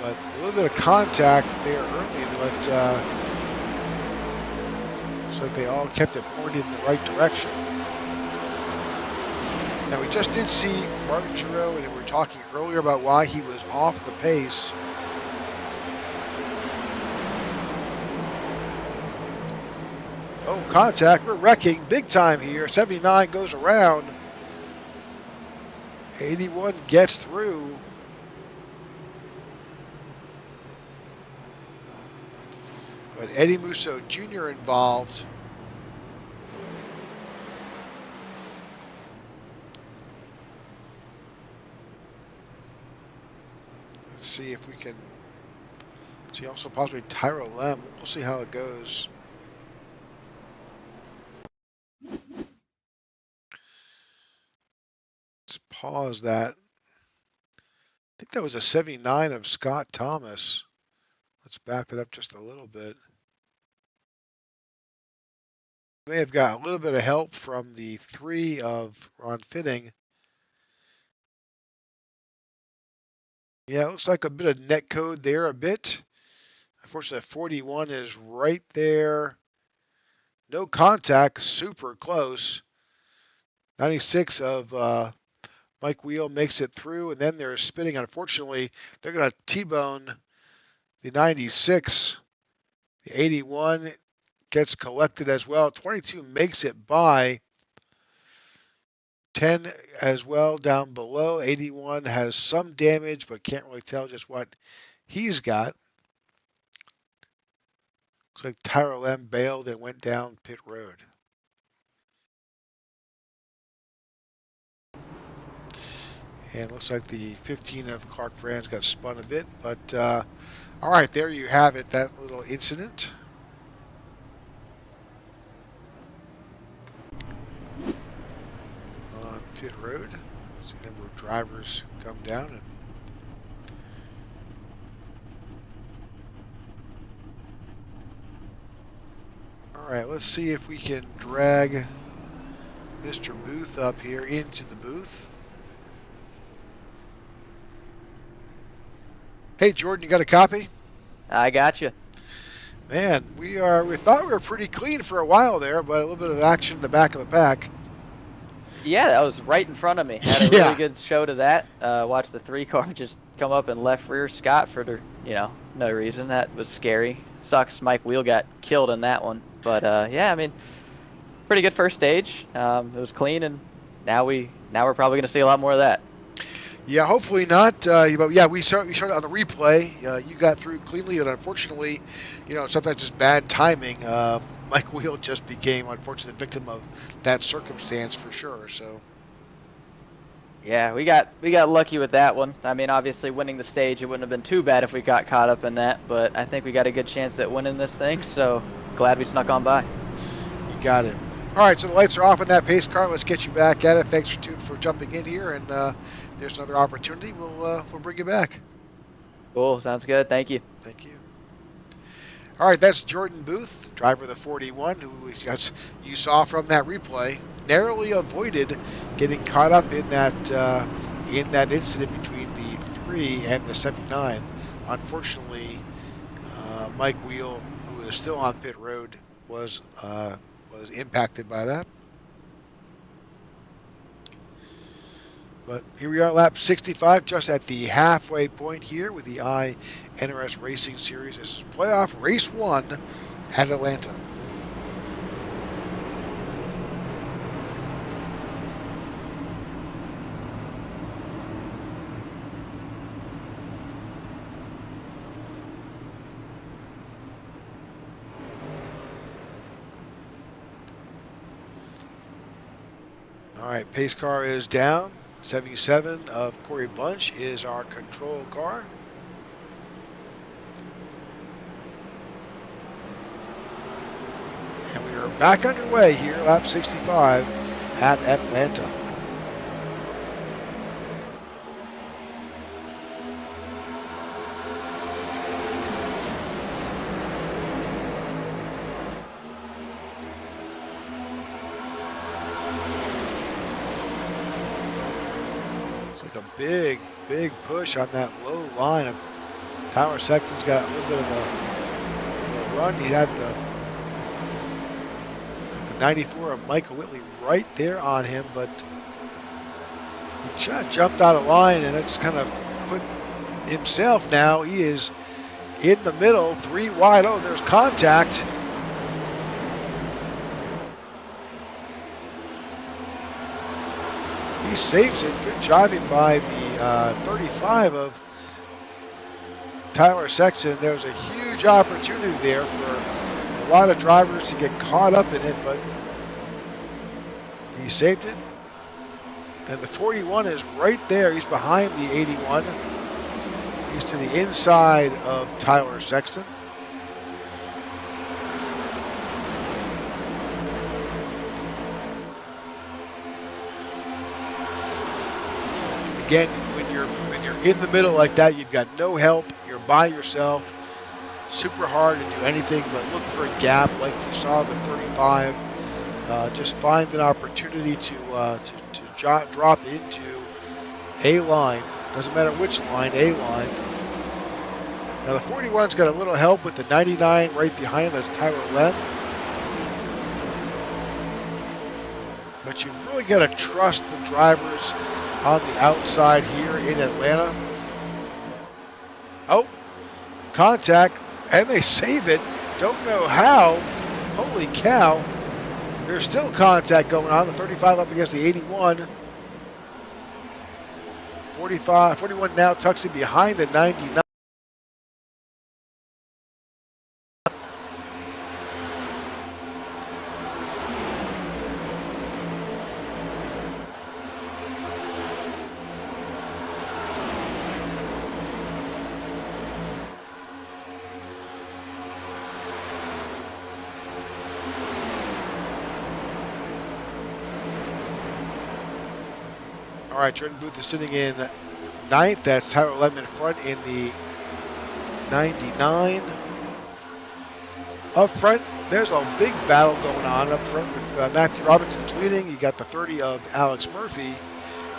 But a little bit of contact there early, but looks like they all kept it pointed in the right direction. Now, we just did see Martin Giroux, and we were talking earlier about why he was off the pace. Oh, contact. We're wrecking big time here. 79 goes around. 81 gets through. But Eddie Musso Jr. involved. Let's see if we can see also possibly Tyro Lem. We'll see how it goes. Let's pause that. I think that was a 79 of Scott Thomas. Let's back that up just a little bit. May have got a little bit of help from the 3 of Ron Fitting. Yeah, it looks like a bit of net code there a bit. Unfortunately, 41 is right there. No contact, super close. 96 of Mike Wheel makes it through, and then they're spinning. Unfortunately, they're going to T-bone the 96. The 81 gets collected as well. 22 makes it by. 10 as well down below. 81 has some damage, but can't really tell just what he's got. Looks like Tyro Lem bailed and went down pit road. And looks like the 15 of Clark Franz got spun a bit. But all right, there you have it, that little incident. On pit road. See a number of drivers come down and all right, let's see if we can drag Mr. Booth up here into the booth. Hey Jordan, you got a copy? I got you. Man, we thought we were pretty clean for a while there, but a little bit of action in the back of the pack. Yeah, that was right in front of me. Had a Yeah. really good show to that. Watched the 3 car just come up and left rear Scott for no reason. That was scary. Sucks Mike Wheel got killed in that one. But yeah, I mean, pretty good first stage. It was clean, and now we're probably going to see a lot more of that. Yeah, hopefully not. But yeah, we started on the replay. You got through cleanly, and unfortunately, sometimes it's bad timing. Mike Wheel just became, unfortunately, the victim of that circumstance for sure. So. Yeah, we got lucky with that one. I mean, obviously, winning the stage, it wouldn't have been too bad if we got caught up in that. But I think we got a good chance at winning this thing. So glad we snuck on by. You got it. All right, so the lights are off on that pace car. Let's get you back at it. Thanks for jumping in here, and there's another opportunity. We'll bring you back. Cool, sounds good. Thank you. Thank you. All right, that's Jordan Booth, driver of the 41, who you saw from that replay, narrowly avoided getting caught up in that incident between the 3 and the 79. Unfortunately, Mike Wheel, who is still on pit road, was impacted by that. But here we are, lap 65, just at the halfway point here with the iNRS Racing Series. This is playoff race 1 at Atlanta. All right, pace car is down. 77 of Corey Bunch is our control car. And we are back underway here, lap 65 at Atlanta. Big push on that low line. Tyler Sexton's got a little bit of a run. He had the 94 of Michael Whitley right there on him, but he jumped out of line, and it's kind of put himself now. He is in the middle, 3 wide. Oh, there's contact. He saves it. Good driving by the 35 of Tyler Sexton. There's a huge opportunity there for a lot of drivers to get caught up in it, but he saved it. And the 41 is right there. He's behind the 81. He's to the inside of Tyler Sexton. Again, when you're in the middle like that, you've got no help. You're by yourself. Super hard to do anything but look for a gap, like you saw the 35. Just find an opportunity to drop into a line. Doesn't matter which line, a line. Now the 41's got a little help with the 99 right behind him. That's Tyler Lem. But you really got to trust the drivers on the outside here in Atlanta. Oh, contact, and they save it. Don't know how. Holy cow. There's still contact going on. The 35 up against the 81. 41 now tucks in behind the 99. All right, Jordan Booth is sitting in ninth. That's Tyler Ledman in front in the 99. Up front, there's a big battle going on up front with Matthew Robinson's leading. You got the 30 of Alex Murphy.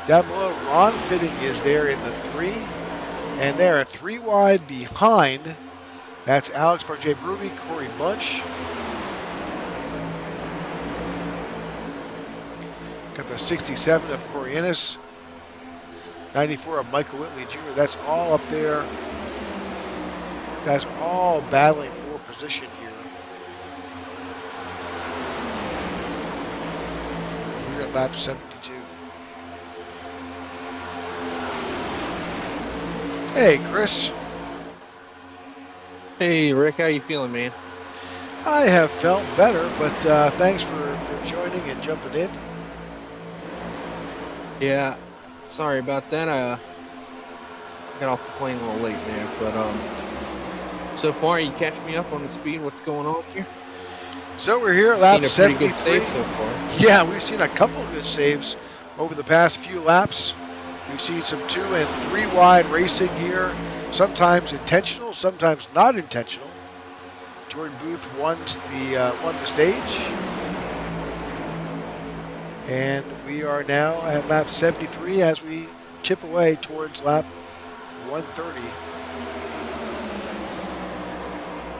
Down below, Ron Fitting is there in the 3. And they're 3 wide behind. That's Alex Farjay Bruby, Corey Bunch. Got the 67 of Corey Ennis. 94 of Michael Whitley Jr. That's all up there. That's all battling for position here. Here at lap 72. Hey, Chris. Hey, Rick, how you feeling, man? I have felt better, but thanks for joining and jumping in. Yeah, sorry about that. I got off the plane a little late there, but so far you catch me up on the speed. What's going on here? So we're here at lap 73. Seen a pretty good save so far. Yeah, we've seen a couple of good saves over the past few laps. We've seen some 2 and 3 wide racing here. Sometimes intentional, sometimes not intentional. Jordan Booth won the stage. And we are now at lap 73 as we chip away towards lap 130.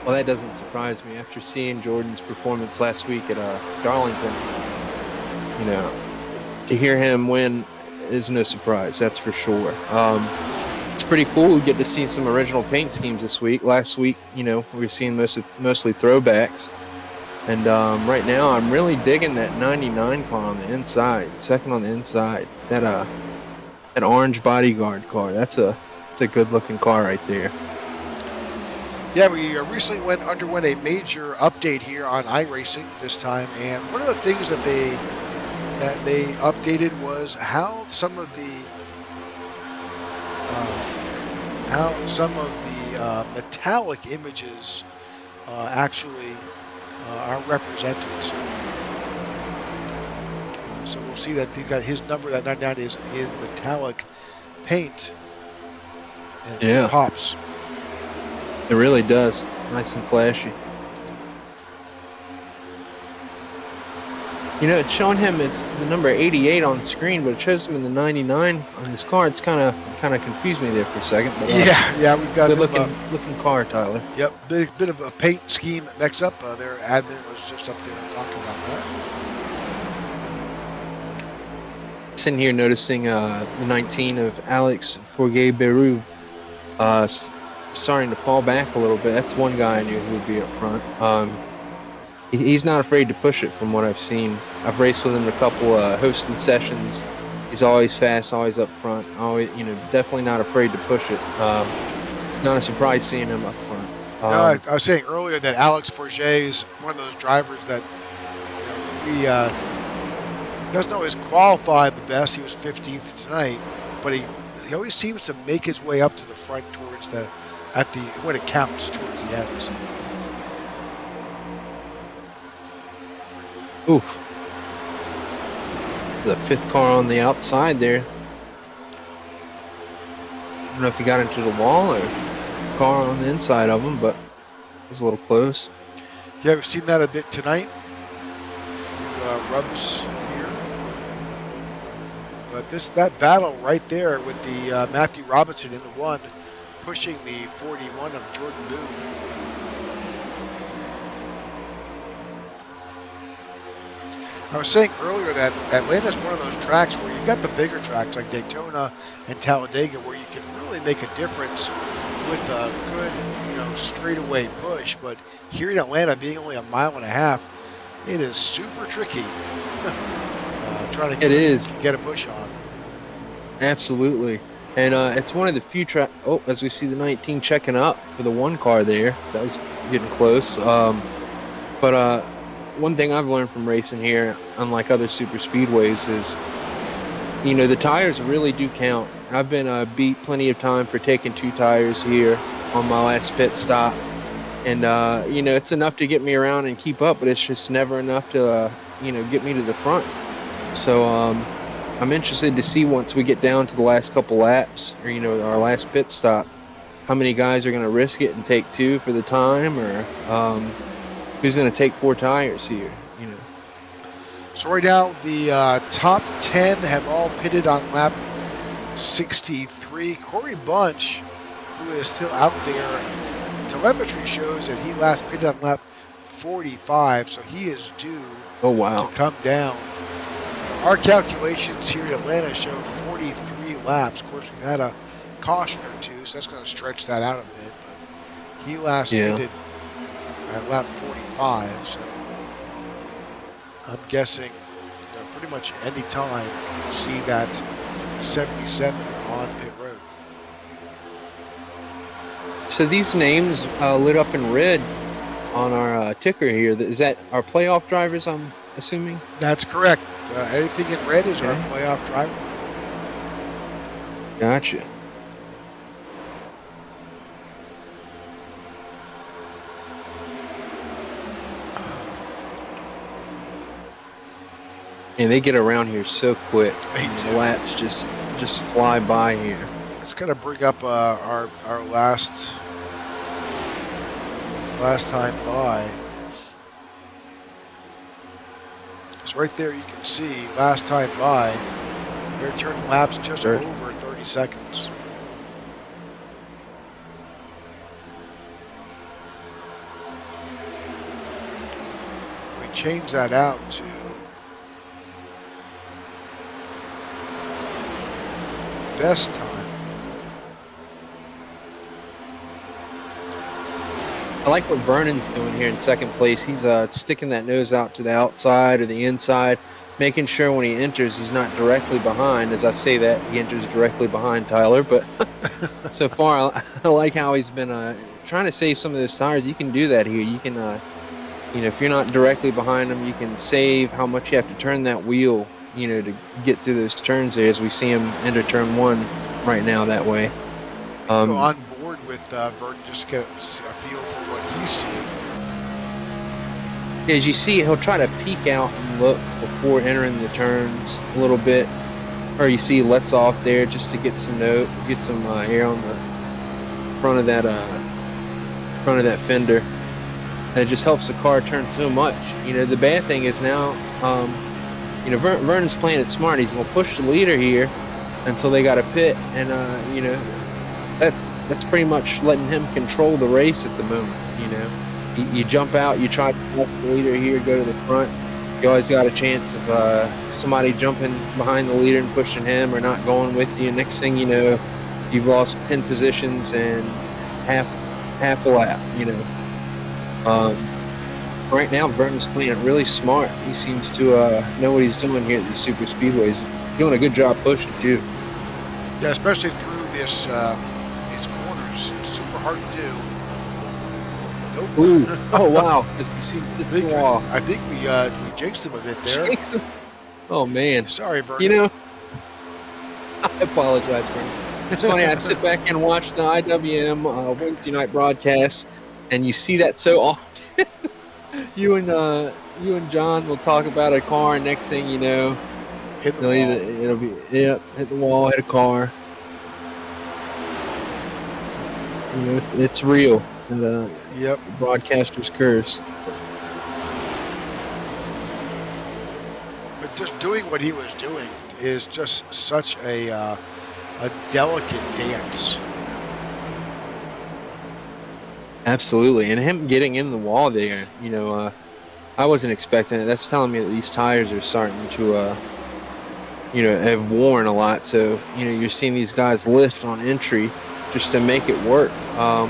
Well, that doesn't surprise me after seeing Jordan's performance last week at Darlington. You know, to hear him win is no surprise, that's for sure. It's pretty cool. We get to see some original paint schemes this week. Last week, you know, we were seeing mostly throwbacks. And right now, I'm really digging that 99 car on the inside, second on the inside. That orange bodyguard car. That's a good-looking car right there. Yeah, we recently underwent a major update here on iRacing this time, and one of the things that they updated was how some of the metallic images actually are represented. So we'll see that he's got his number, that 99 is in metallic paint, and it pops. It really does. Nice and flashy. You know, it's showing him it's the number 88 on screen, but it shows him in the 99 on his car. It's kind of confused me there for a second. But, yeah, we've got good looking car, Tyler. Yep, bit of a paint scheme mix-up. Their admin was just up there talking about that. Sitting here noticing the 19 of Alex Forget-Beru starting to fall back a little bit. That's one guy I knew who would be up front. He's not afraid to push it from what I've seen. I've raced with him in a couple hosted sessions. He's always fast, always up front. Always, definitely not afraid to push it. It's not a surprise seeing him up front. No, I was saying earlier that Alex Forget is one of those drivers that he doesn't always qualify the best. He was 15th tonight, but he always seems to make his way up to the front towards when it counts towards the ends. Oof. The 5th car on the outside there. I don't know if he got into the wall or car on the inside of him, but it was a little close. Yeah, we've seen that a bit tonight. Rubs here. But that battle right there with the Matthew Robinson in the 1, pushing the 41 of Jordan Booth. I was saying earlier that Atlanta's one of those tracks where you've got the bigger tracks like Daytona and Talladega where you can really make a difference with a good, straightaway push. But here in Atlanta, being only a mile and a half, it is super tricky trying to get a push on. Absolutely. And it's one of the few tracks. Oh, as we see the 19 checking up for the 1 car there. That was getting close. But one thing I've learned from racing here, unlike other super speedways, is, the tires really do count. I've been beat plenty of time for taking 2 tires here on my last pit stop. And, it's enough to get me around and keep up, but it's just never enough to, get me to the front. So, I'm interested to see once we get down to the last couple laps, or our last pit stop, how many guys are going to risk it and take 2 for the time, or who's going to take 4 tires here. So right now, the top 10 have all pitted on lap 63. Corey Bunch, who is still out there, telemetry shows that he last pitted on lap 45, so he is due to come down. Our calculations here in Atlanta show 43 laps. Of course, we've had a caution or 2, so that's going to stretch that out a bit. But he last pitted at lap 45, so I'm guessing pretty much any time you'll see that 77 on pit road. So these names lit up in red on our ticker here, is that our playoff drivers, I'm assuming? That's correct. Anything in red is our playoff driver. Gotcha. And they get around here so quick. The laps just fly by here. Let's kind of bring up our last time by. So right there you can see last time by, they're turning laps just over 30 seconds. We change that out to best time. I like what Vernon's doing here in second place. He's sticking that nose out to the outside or the inside, making sure when he enters he's not directly behind. As I say that, he enters directly behind Tyler, but so far I like how he's been trying to save some of those tires. You can do that here. You can, if you're not directly behind him, you can save how much you have to turn that wheel, to get through those turns there, as we see him enter turn 1 right now that way. Go on board with Vernon, just get a feel for what he's seeing. As you see, he'll try to peek out and look before entering the turns a little bit, or you see lets off there just to get some air on the front of that fender, and it just helps the car turn so much. The bad thing is now, Vernon's playing it smart. He's gonna push the leader here until they got a pit, and that's pretty much letting him control the race at the moment. You jump out, you try to pass the leader here, go to the front. You always got a chance of somebody jumping behind the leader and pushing him, or not going with you. Next thing you know, you've lost 10 positions and half a lap. Right now, Vernon's playing it really smart. He seems to know what he's doing here at these super speedways. Doing a good job pushing too. Yeah, especially through these corners. It's super hard to do. Nope. Ooh! Oh wow! It's the wall. I think we jinxed him a bit there. Oh man! Sorry, Vernon. I apologize, Vernon. It's funny. I sit back and watch the IWM Wednesday night broadcast, and you see that so often. You and John will talk about a car, and next thing you know, hit the wall. It'll be hit the wall, hit a car. It's real. And, yep. Broadcaster's curse. But just doing what he was doing is just such a delicate dance. Absolutely, and him getting in the wall there, I wasn't expecting it. That's telling me that these tires are starting to, have worn a lot. So, you're seeing these guys lift on entry just to make it work. All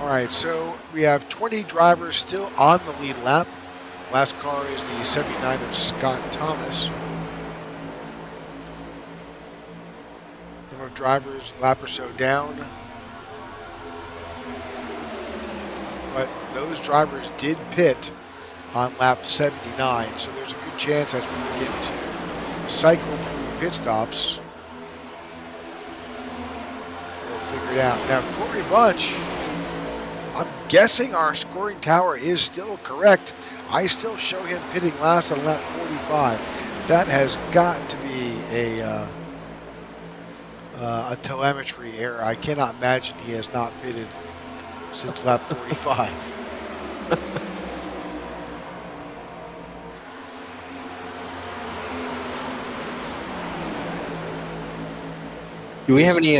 right, so we have 20 drivers still on the lead lap. Last car is the 79 of Scott Thomas. Number of drivers, lap or so down. But those drivers did pit on lap 79, so there's a good chance as we begin to cycle through pit stops, we'll figure it out. Now, Corey Bunch, I'm guessing our scoring tower is still correct. I still show him pitting last on lap 45. That has got to be a telemetry error. I cannot imagine he has not pitted since lap 45. Do we have any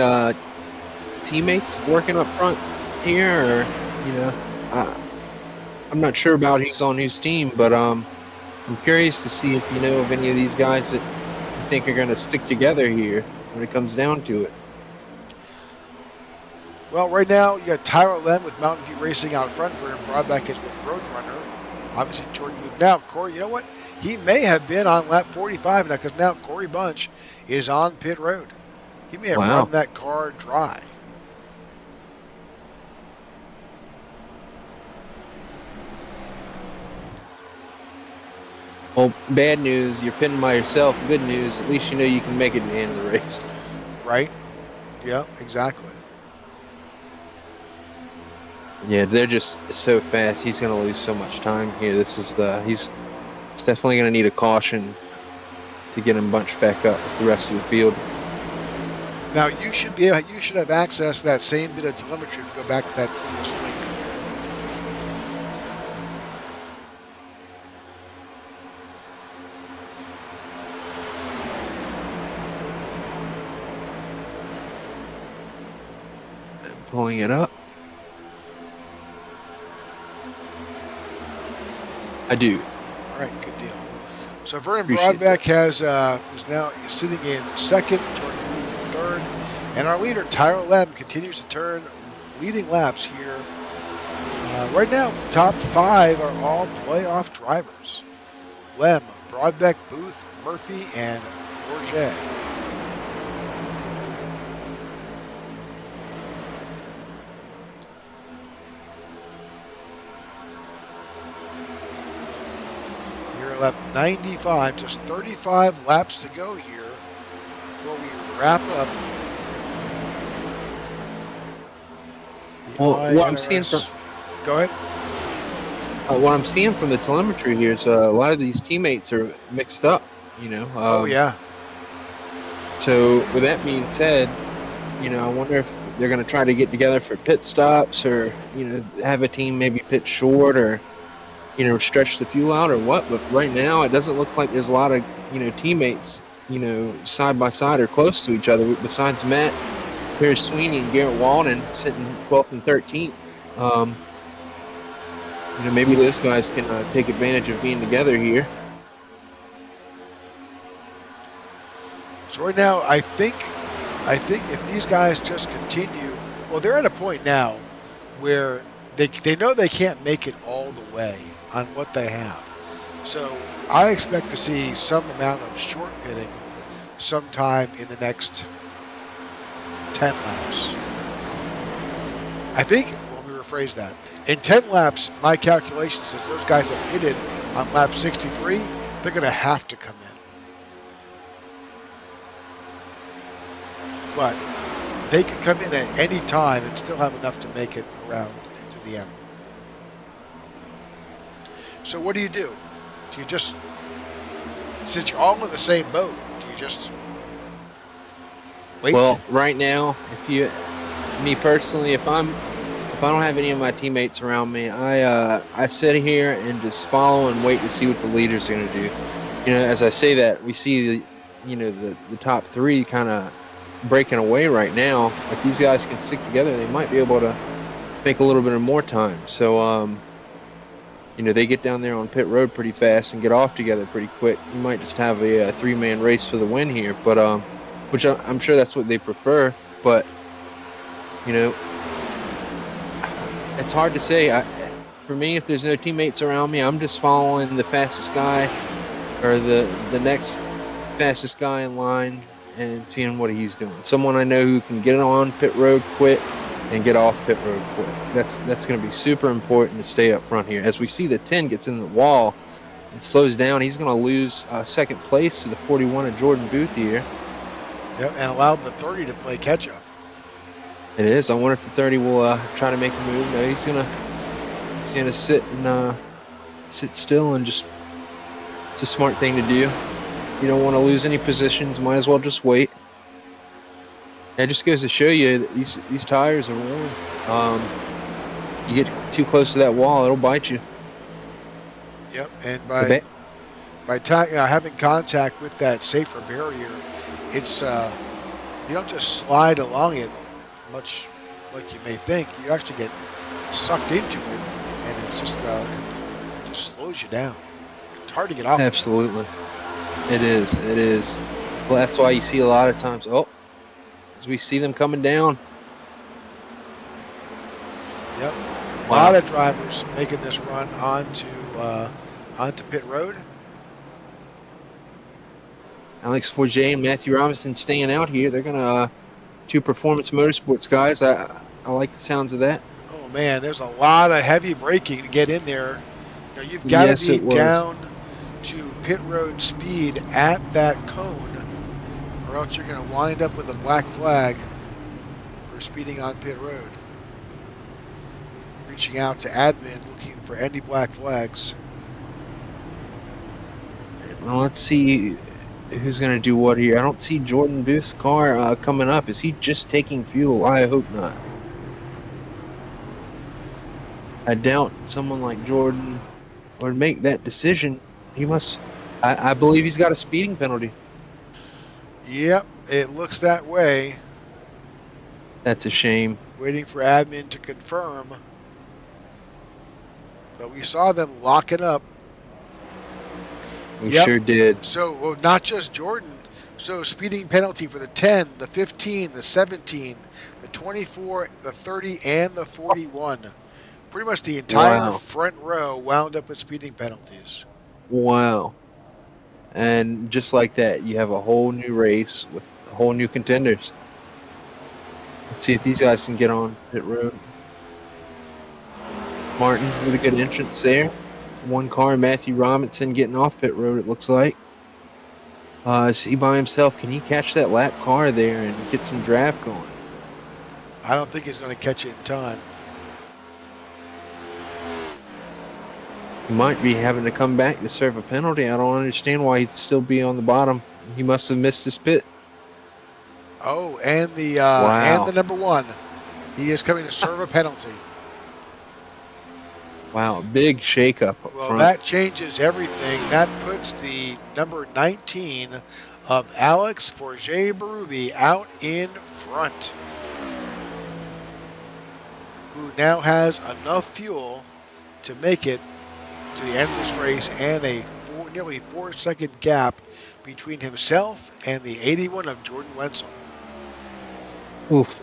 teammates working up front here, or I'm not sure about who's on whose team, but I'm curious to see if you know of any of these guys that you think are going to stick together here when it comes down to it. Well, right now you got Tyler Lem with Mountain View Racing out front. Vernon Broadback is with Roadrunner. Obviously Jordan Booth. Now Corey, you know what? He may have been on lap 45 now, because now Corey Bunch is on pit road. He may have run that car dry. Well, bad news, you're pitting by yourself. Good news, at least you know you can make it to the end of the race. Right? Yeah, exactly. Yeah, they're just so fast. He's going to lose so much time here. This is he's definitely going to need a caution to get him bunched back up with the rest of the field. Now you should have access to that same bit of telemetry if you go back to that previous link. I'm pulling it up. I do. All right, good deal. So Vernon Broadback is now sitting in second, Jordan Booth in third, and our leader Tyler Lem continues to turn leading laps here. Right now, top 5 are all playoff drivers: Lem, Broadbeck, Booth, Murphy, and Bourget. Lap 95, just 35 laps to go here before we wrap up. Well, what I'm seeing from go ahead. What I'm seeing from the telemetry here is a lot of these teammates are mixed up. Oh yeah. So with that being said, I wonder if they're going to try to get together for pit stops, or have a team maybe pit short, or stretch the fuel out, or what. But right now it doesn't look like there's a lot of teammates side by side or close to each other, besides Matt Pierce Sweeney and Garrett Walden sitting 12th and 13th. Maybe those guys can take advantage of being together here. So right now I think if these guys just continue, well, they're at a point now where they know they can't make it all the way on what they have. So I expect to see some amount of short pitting sometime in the next 10 laps. I think, let me rephrase that. In 10 laps, my calculation says those guys that pitted on lap 63, they're going to have to come in. But they can come in at any time and still have enough to make it around into the end. So what do? Do you just, since you're all in the same boat, do you just wait? Well, right now, me personally, if I don't have any of my teammates around me, I sit here and just follow and wait to see what the leader's going to do. As I say that, we see the top 3 kind of breaking away right now. If these guys can stick together, they might be able to make a little bit of more time. So they get down there on pit road pretty fast and get off together pretty quick. You might just have a 3-man race for the win here, but which I'm sure that's what they prefer. But it's hard to say. For me, if there's no teammates around me, I'm just following the fastest guy, or the next fastest guy in line, and seeing what he's doing. Someone I know who can get on pit road quick and get off pit road quick. That's going to be super important to stay up front here. As we see the 10 gets in the wall and slows down, he's going to lose second place to the 41 of Jordan Booth here. Yep, and allowed the 30 to play catch up. It is. I wonder if the 30 will try to make a move. No, he's gonna sit and sit still and just. It's a smart thing to do. You don't want to lose any positions. Might as well just wait. It just goes to show you that these tires are worn. You get too close to that wall, it'll bite you. Yep, and by having contact with that safer barrier, it's you don't just slide along it much like you may think. You actually get sucked into it, and it's just it just slows you down. It's hard to get off. Absolutely, it is. It is. Well, that's why you see a lot of times. Oh, as we see them coming down. Yep, a lot of drivers making this run onto pit road. Alex Forget and Matthew Robinson staying out here. They're gonna two Performance Motorsports guys. I like the sounds of that. Oh man, there's a lot of heavy braking to get in there. You know, you've got to be down to pit road speed at that cone, or else you're going to wind up with a black flag for speeding on pit road. Reaching out to admin looking for any black flags. Well, let's see who's going to do what here. I don't see Jordan Booth's car coming up. Is he just taking fuel? I hope not. I doubt someone like Jordan would make that decision. He must. I believe he's got a speeding penalty. Yep, it looks that way. That's a shame. Waiting for admin to confirm. But we saw them locking up. We sure did. So, well, not just Jordan. So, speeding penalty for the 10, the 15, the 17, the 24, the 30, and the 41. Pretty much the entire front row wound up with speeding penalties. Wow. And just like that, you have a whole new race with whole new contenders. Let's see if these guys can get on pit road. Martin with a good entrance there. One car, Matthew Robinson getting off pit road, it looks like. Is he by himself? Can he catch that lap car there and get some draft going? I don't think he's going to catch it in time. He might be having to come back to serve a penalty. I don't understand why he'd still be on the bottom. He must have missed his pit. Oh, and the number one. He is coming to serve a penalty. Wow, big shakeup up well, front. That changes everything. That puts the number 19 of Alex Forget-Berube out in front, who now has enough fuel to make it to the end of this race, and a nearly 4-second gap between himself and the 81 of Jordan Wenzel. Oof.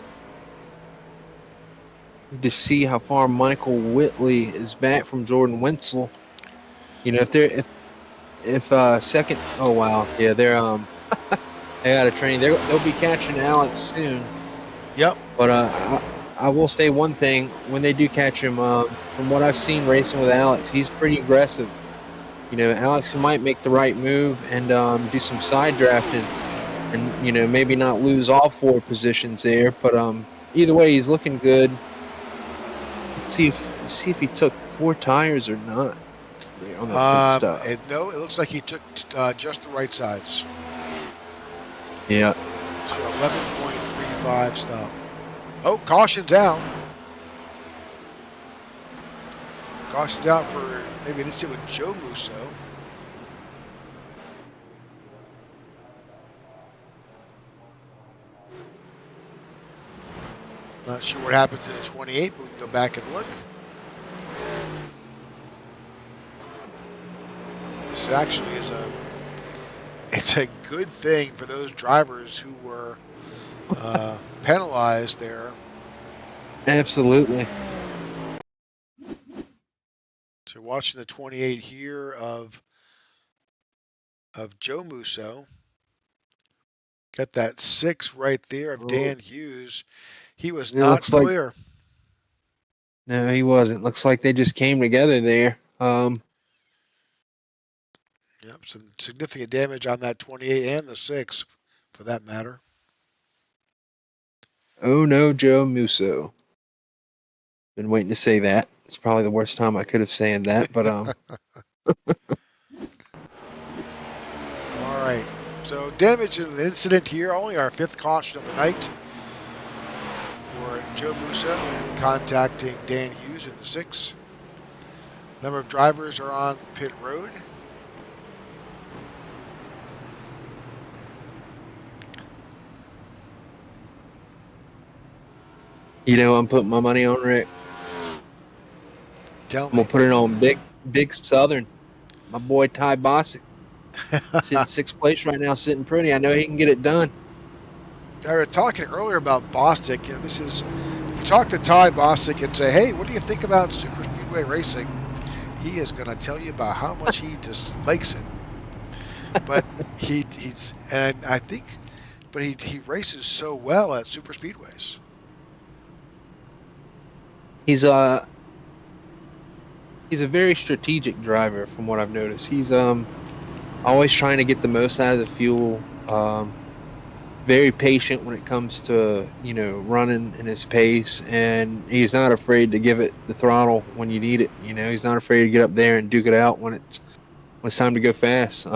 To see how far Michael Whitley is back from Jordan Wenzel. You know, if second, oh wow, yeah, they're they got a train. They'll be catching Alex soon. Yep. But I will say one thing: when they do catch him, from what I've seen racing with Alex, he's pretty aggressive. You know, Alex might make the right move and do some side drafting, and you know, maybe not lose all 4 positions there. But either way, he's looking good. Let's see if he took 4 tires or not. On the pit stop. No, it looks like he took just the right sides. Yeah. So 11.35 stop. Oh, caution's out. Caution's out for, maybe I didn't see it with Joe Musso. Not sure what happened to the 28, but we can go back and look. This actually is it's a good thing for those drivers who were penalized there. Absolutely. So watching the 28 here of Joe Musso. Got that 6 right there of Dan Hughes. He was not clear. No, he wasn't. Looks like they just came together there. Yep, some significant damage on that 28 and the 6, for that matter. Oh no, Joe Musso. Been waiting to say that. It's probably the worst time I could have said that, but All right. So damage in the incident here, only our 5th caution of the night for Joe Musso and contacting Dan Hughes in the 6. Number of drivers are on pit road. you know I'm putting my money on, Rick. Tell I'm gonna me. put it on Big Southern. My boy Ty Bossick. Sitting 6th place right now, sitting pretty. I know he can get it done. I was talking earlier about Bostic. You know, this is, if you talk to Ty Bostic and say, hey, what do you think about super speedway racing? He is going to tell you about how much he dislikes it. But he's, and I think, but he races so well at super speedways. He's a very strategic driver, from what I've noticed. He's always trying to get the most out of the fuel. Very patient when it comes to running in his pace, and he's not afraid to give it the throttle when you need it. He's not afraid to get up there and duke it out when it's time to go fast.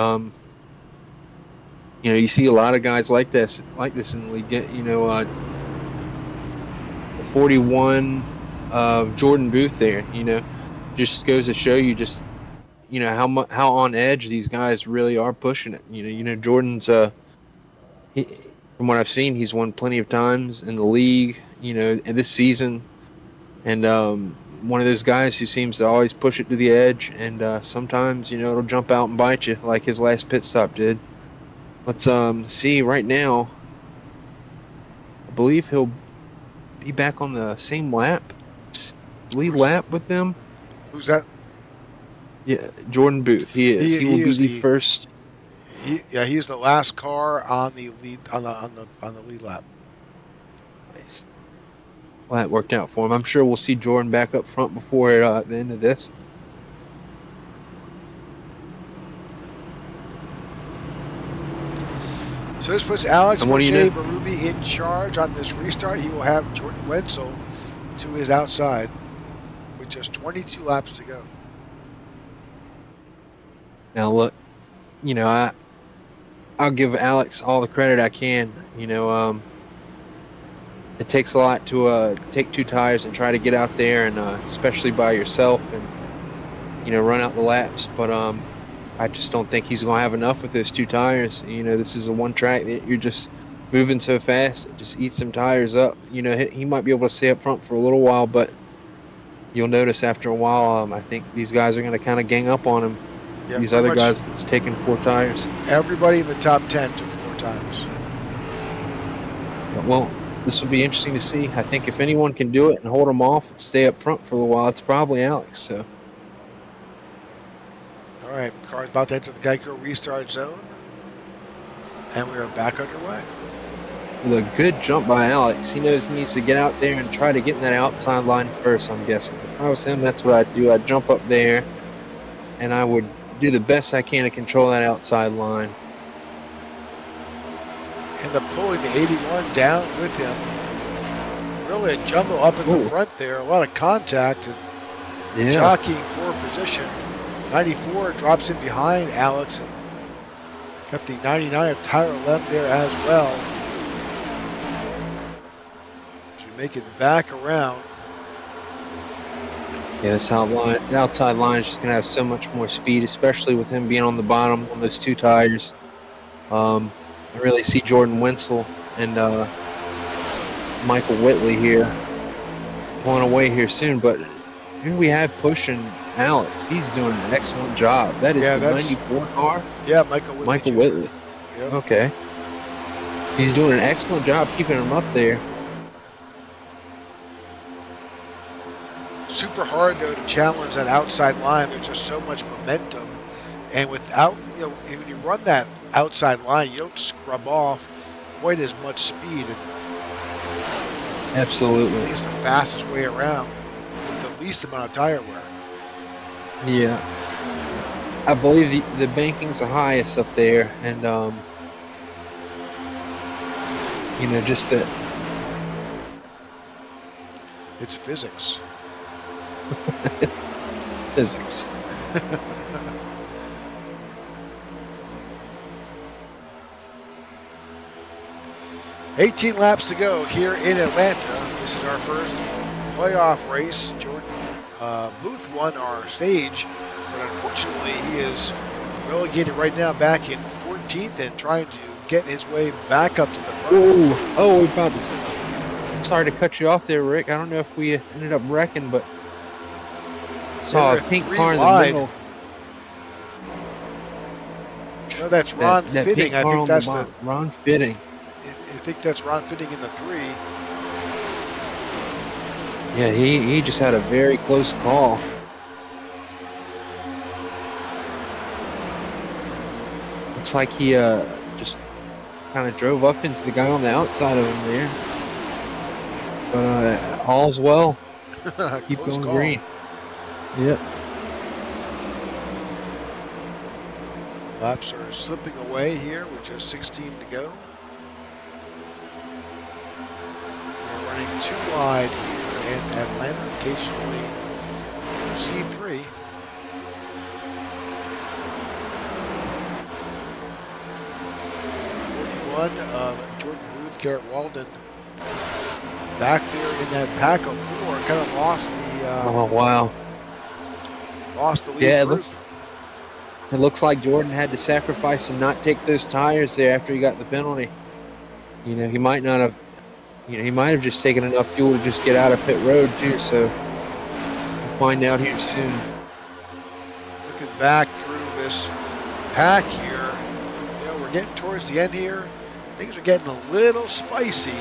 You see a lot of guys like this in the league. The 41 Jordan Booth there. Just goes to show you just how on edge these guys really are pushing it. Jordan's from what I've seen, he's won plenty of times in the league, and this season, and one of those guys who seems to always push it to the edge, and sometimes it'll jump out and bite you like his last pit stop did. Let's see right now. I believe he'll be back on the same lead lap with them. Who's that? Yeah, Jordan Booth. He is. He will be the first. He's the last car on the lead on the lead lap. Nice. Well, that worked out for him. I'm sure we'll see Jordan back up front before the end of this. So this puts Alex Marubi in charge on this restart. He will have Jordan Wenzel to his outside with just 22 laps to go. Now look, I'll give Alex all the credit I can. It takes a lot to take 2 tires and try to get out there, and especially by yourself, and run out the laps. But I just don't think he's gonna have enough with those 2 tires. This is a one track that you're just moving so fast. It just eats some tires up. He might be able to stay up front for a little while, but you'll notice after a while, I think these guys are gonna kind of gang up on him. Yeah, these other guys that's taking 4 tires. Everybody in the top 10 took 4 tires. Well, this will be interesting to see. I think if anyone can do it and hold them off and stay up front for a little while, it's probably Alex. So. All right, car's about to enter the Geico restart zone, and we are back underway. With a good jump by Alex. He knows he needs to get out there and try to get in that outside line first, I'm guessing. If I was him, that's what I'd do. I'd jump up there, and I would do the best I can to control that outside line. And the pulling the 81 down with him. Really a jumble up in the front there. A lot of contact and jockeying for position. 94 drops in behind Alex. And got the 99 of Tyler Lem there as well. Should make it back around. Yeah, the outside line is just going to have so much more speed, especially with him being on the bottom on those 2 tires. I really see Jordan Wenzel and Michael Whitley here pulling away here soon. But here we have pushing Alex. He's doing an excellent job. That is the 94 car? Yeah, Michael Whitley. Yep. Okay. He's doing an excellent job keeping him up there. Super hard though to challenge that outside line. There's just so much momentum, and without when you run that outside line, you don't scrub off quite as much speed. Absolutely. It's the fastest way around with the least amount of tire wear. Yeah, I believe the banking's the highest up there, and just that It's physics. Physics. 18 laps to go here in Atlanta. This is our first playoff race. Jordan Booth won our stage, but unfortunately he is relegated right now back in 14th and trying to get his way back up to the front. Ooh. Oh, we found this. Sorry to cut you off there, Rick. I don't know if we ended up wrecking, but saw a pink car in the middle. No, that's Ron that Fitting. I think that's the Ron Fitting. I think that's Ron Fitting in the 3. Yeah, he just had a very close call. Looks like he just kind of drove up into the guy on the outside of him there. But all's well. Keep going green. Yep. Laps are slipping away here with just 16 to go. We're running too wide here in Atlanta, occasionally C3. Of Jordan Booth, Garrett Walden back there in that pack of 4, kind of lost the oh wow, lost the lead. Yeah, it looks like Jordan had to sacrifice and not take those tires there after he got the penalty. You know, he might not have, he might have just taken enough fuel to just get out of pit road too, so we'll find out here soon. Looking back through this pack here, we're getting towards the end here. Things are getting a little spicy.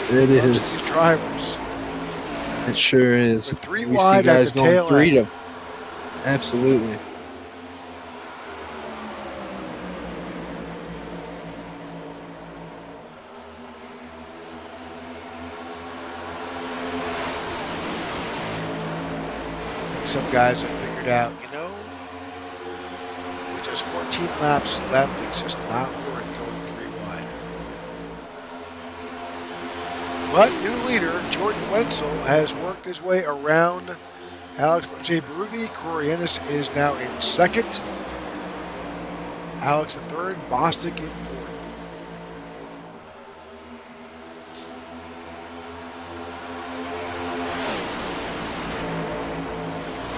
It is. These drivers. It sure is. With 3 wide at the tail end. Absolutely. Some guys have figured out, with just 14 laps left, it's just not worth going 3 wide. But new leader, Jordan Wenzel, has worked his way around Alex Berube. Coriolis is now in 2nd. Alex in 3rd, Bostic in 4th.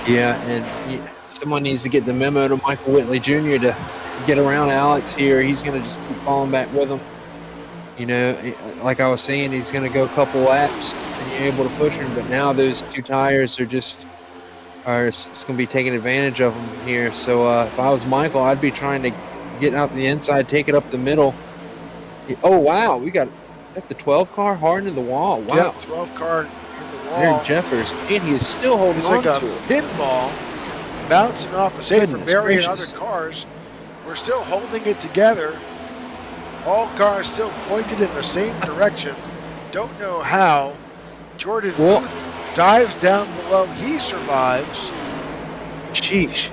Yeah, and someone needs to get the memo to Michael Whitley Jr. to get around Alex here. He's going to just keep falling back with him. Like I was saying, he's going to go a couple laps and you're able to push him. But now those 2 tires are it's going to be taking advantage of him here. So if I was Michael, I'd be trying to get out the inside, take it up the middle. Oh, wow. Is that the 12 car hard into the wall? Wow. Yep, 12 car in the wall. There's Jeffers, and he is still holding on to it. It's like a pinball bouncing off the save from Barry and other cars. We're still holding it together. All cars still pointed in the same direction. Don't know how. Jordan Booth dives down below. He survives. Sheesh.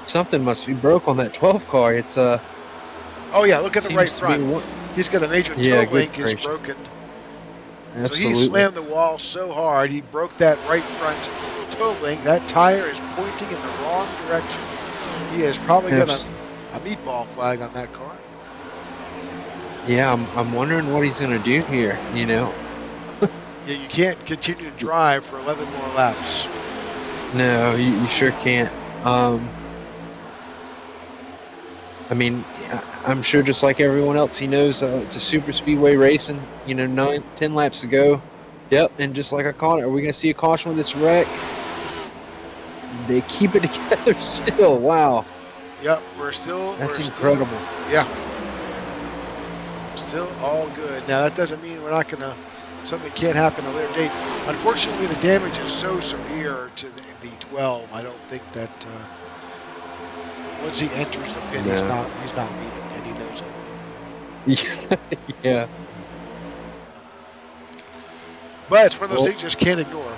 Something must be broke on that 12 car. It's oh yeah, look at the right front. He's got a major toe link is broken. Absolutely. So he slammed the wall so hard he broke that right front toe link. That tire is pointing in the wrong direction. He has probably got a meatball flag on that car. Yeah, I'm wondering what he's going to do here, Yeah, you can't continue to drive for 11 more laps. No, you sure can't. I mean, I'm sure just like everyone else, he knows it's a super speedway racing, 10 laps to go. Yep, and just like I called it, are we going to see a caution with this wreck? They keep it together still. Wow. Yep, That's incredible. Yeah. Still all good. Now, that doesn't mean we're not going to, something can't happen at a later date. Unfortunately, the damage is so severe to the 12, I don't think that once he enters the pit, he's not leaving, and he knows it. Yeah. But it's one of those things you just can't ignore.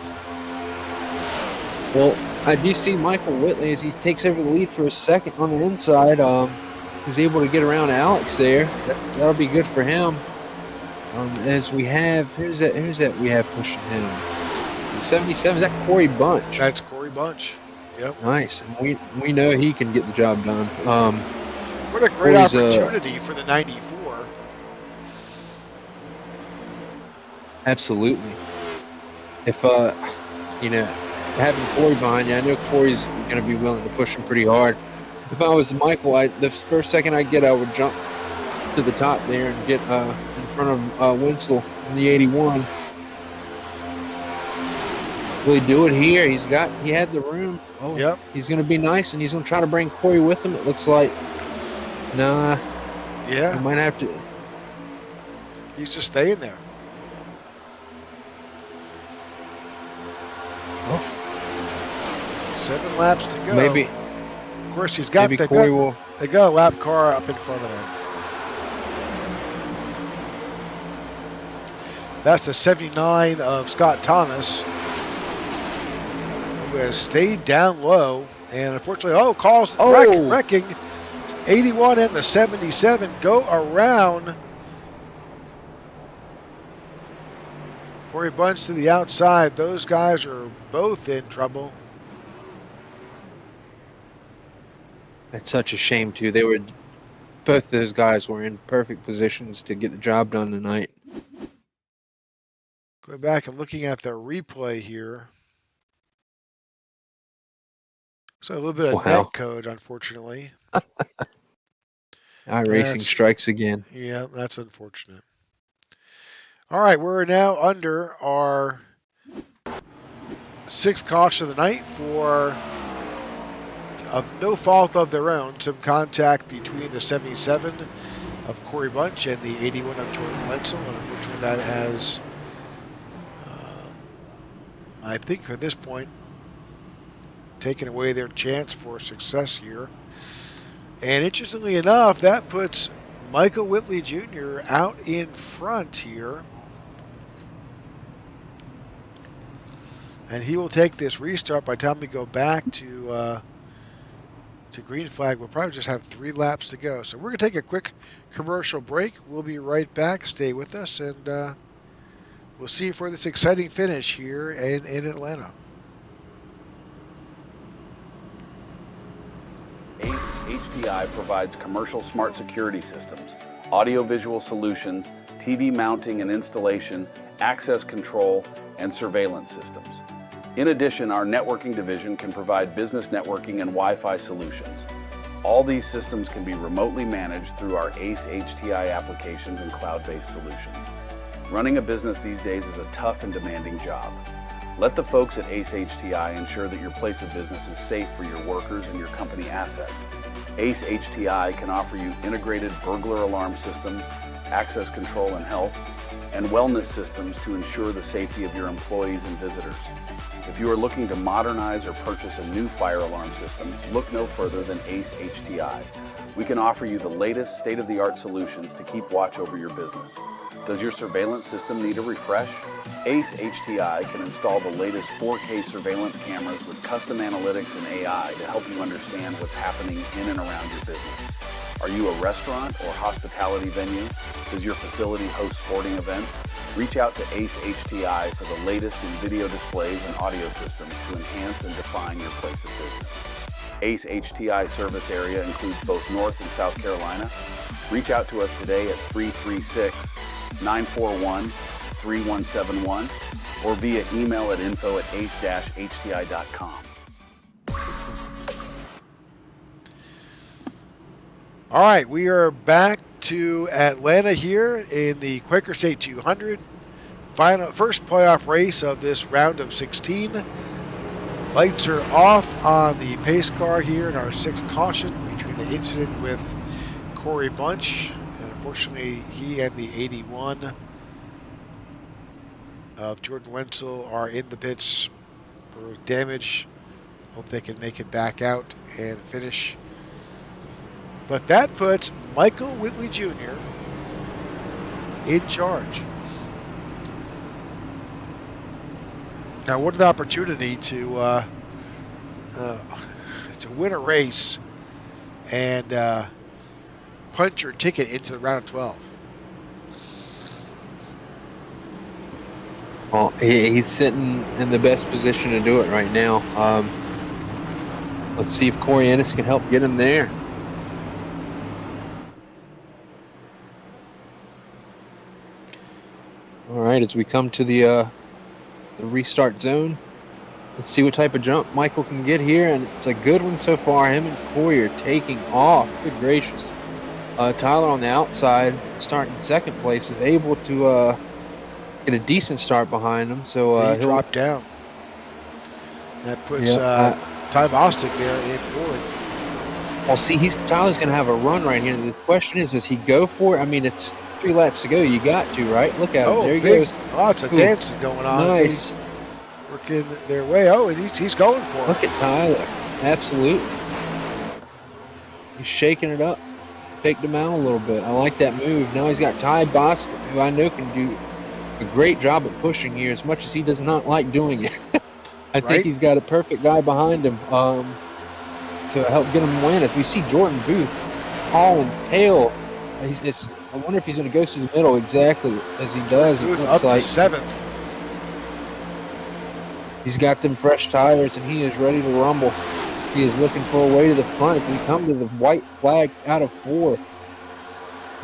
Well, I do see Michael Whitley as he takes over the lead for a second on the inside. He's able to get around Alex there. That'll be good for him. As we have, who's that we have pushing him? The 77, is that Corey Bunch? That's Corey Bunch. Yep. Nice. And we know he can get the job done. What a great Corey's, opportunity for the 94. Absolutely. If you know, having Corey behind you, I know Corey's going to be willing to push him pretty hard. If I was Michael, the first second I get, I would jump to the top there and get in front of Wenzel in the 81. Will he do it here? He had the room. Oh, Yep. He's going to be nice, and he's going to try to bring Corey with him. It looks like. Nah. Yeah. He might have to. He's just staying there. Oh. 7 laps to go. Maybe. Of course, they got a lap car up in front of them. That's the 79 of Scott Thomas, who has stayed down low. And unfortunately, wrecking. 81 and the 77 go around. Corey Bunch to the outside. Those guys are both in trouble. It's such a shame, too. Both of those guys were in perfect positions to get the job done tonight. Going back and looking at the replay here. So a little bit of net code, unfortunately. iRacing strikes again. Yeah, that's unfortunate. All right, we're now under our 6th caution of the night for, of no fault of their own, some contact between the 77 of Corey Bunch and the 81 of Jordan Wenzel. And unfortunately, that has, I think at this point, taken away their chance for success here. And interestingly enough, that puts Michael Whitley Jr. out in front here. And he will take this restart. By the time we go back to green flag, we'll probably just have 3 laps to go. So we're going to take a quick commercial break. We'll be right back. Stay with us, and we'll see you for this exciting finish here in Atlanta. HDI provides commercial smart security systems, audio-visual solutions, TV mounting and installation, access control, and surveillance systems. In addition, our networking division can provide business networking and Wi-Fi solutions. All these systems can be remotely managed through our ACE HTI applications and cloud-based solutions. Running a business these days is a tough and demanding job. Let the folks at ACE HTI ensure that your place of business is safe for your workers and your company assets. ACE HTI can offer you integrated burglar alarm systems, access control and health, and wellness systems to ensure the safety of your employees and visitors. If you are looking to modernize or purchase a new fire alarm system, look no further than ACE HTI. We can offer you the latest state-of-the-art solutions to keep watch over your business. Does your surveillance system need a refresh? ACE HTI can install the latest 4K surveillance cameras with custom analytics and AI to help you understand what's happening in and around your business. Are you a restaurant or hospitality venue? Does your facility host sporting events? Reach out to ACE HTI for the latest in video displays and audio systems to enhance and define your place of business. ACE HTI service area includes both North and South Carolina. Reach out to us today at 336-941-3171 or via email at info@ace-hti.com. All right, we are back to Atlanta here in the Quaker State 200. First playoff race of this round of 16. Lights are off on the pace car here in our 6th caution between the incident with Corey Bunch. And unfortunately, he and the 81 of Jordan Wenzel are in the pits for damage. Hope they can make it back out and finish. But that puts Michael Whitley Jr. in charge. Now, what an opportunity to win a race and punch your ticket into the round of 12. Well, he's sitting in the best position to do it right now. Let's see if Corey Ennis can help get him there. All right, as we come to the restart zone, let's see what type of jump Michael can get here, and it's a good one so far. Him and Corey are taking off. Good gracious. Tyler on the outside, starting second place, is able to get a decent start behind him. So he dropped down. That puts Ty Vostok there in fourth. Well, see, Tyler's going to have a run right here. The question is, does he go for it? I mean, it's 3 laps to go. You got to, right? Look at him. There he goes. Lots of dancing going on. Nice. See, working their way. Oh, and he's going for it. Look at Tyler. Absolutely. He's shaking it up. Faked him out a little bit. I like that move. Now he's got Ty Vostok, who I know can do a great job at pushing here, as much as he does not like doing it. I think he's got a perfect guy behind him to help get him win. If we see Jordan Booth hauling tail, I wonder if he's going to go through the middle exactly as he does. Booth it looks up like to 7th. He's got them fresh tires, and he is ready to rumble. He is looking for a way to the front. If we come to the white flag out of 4,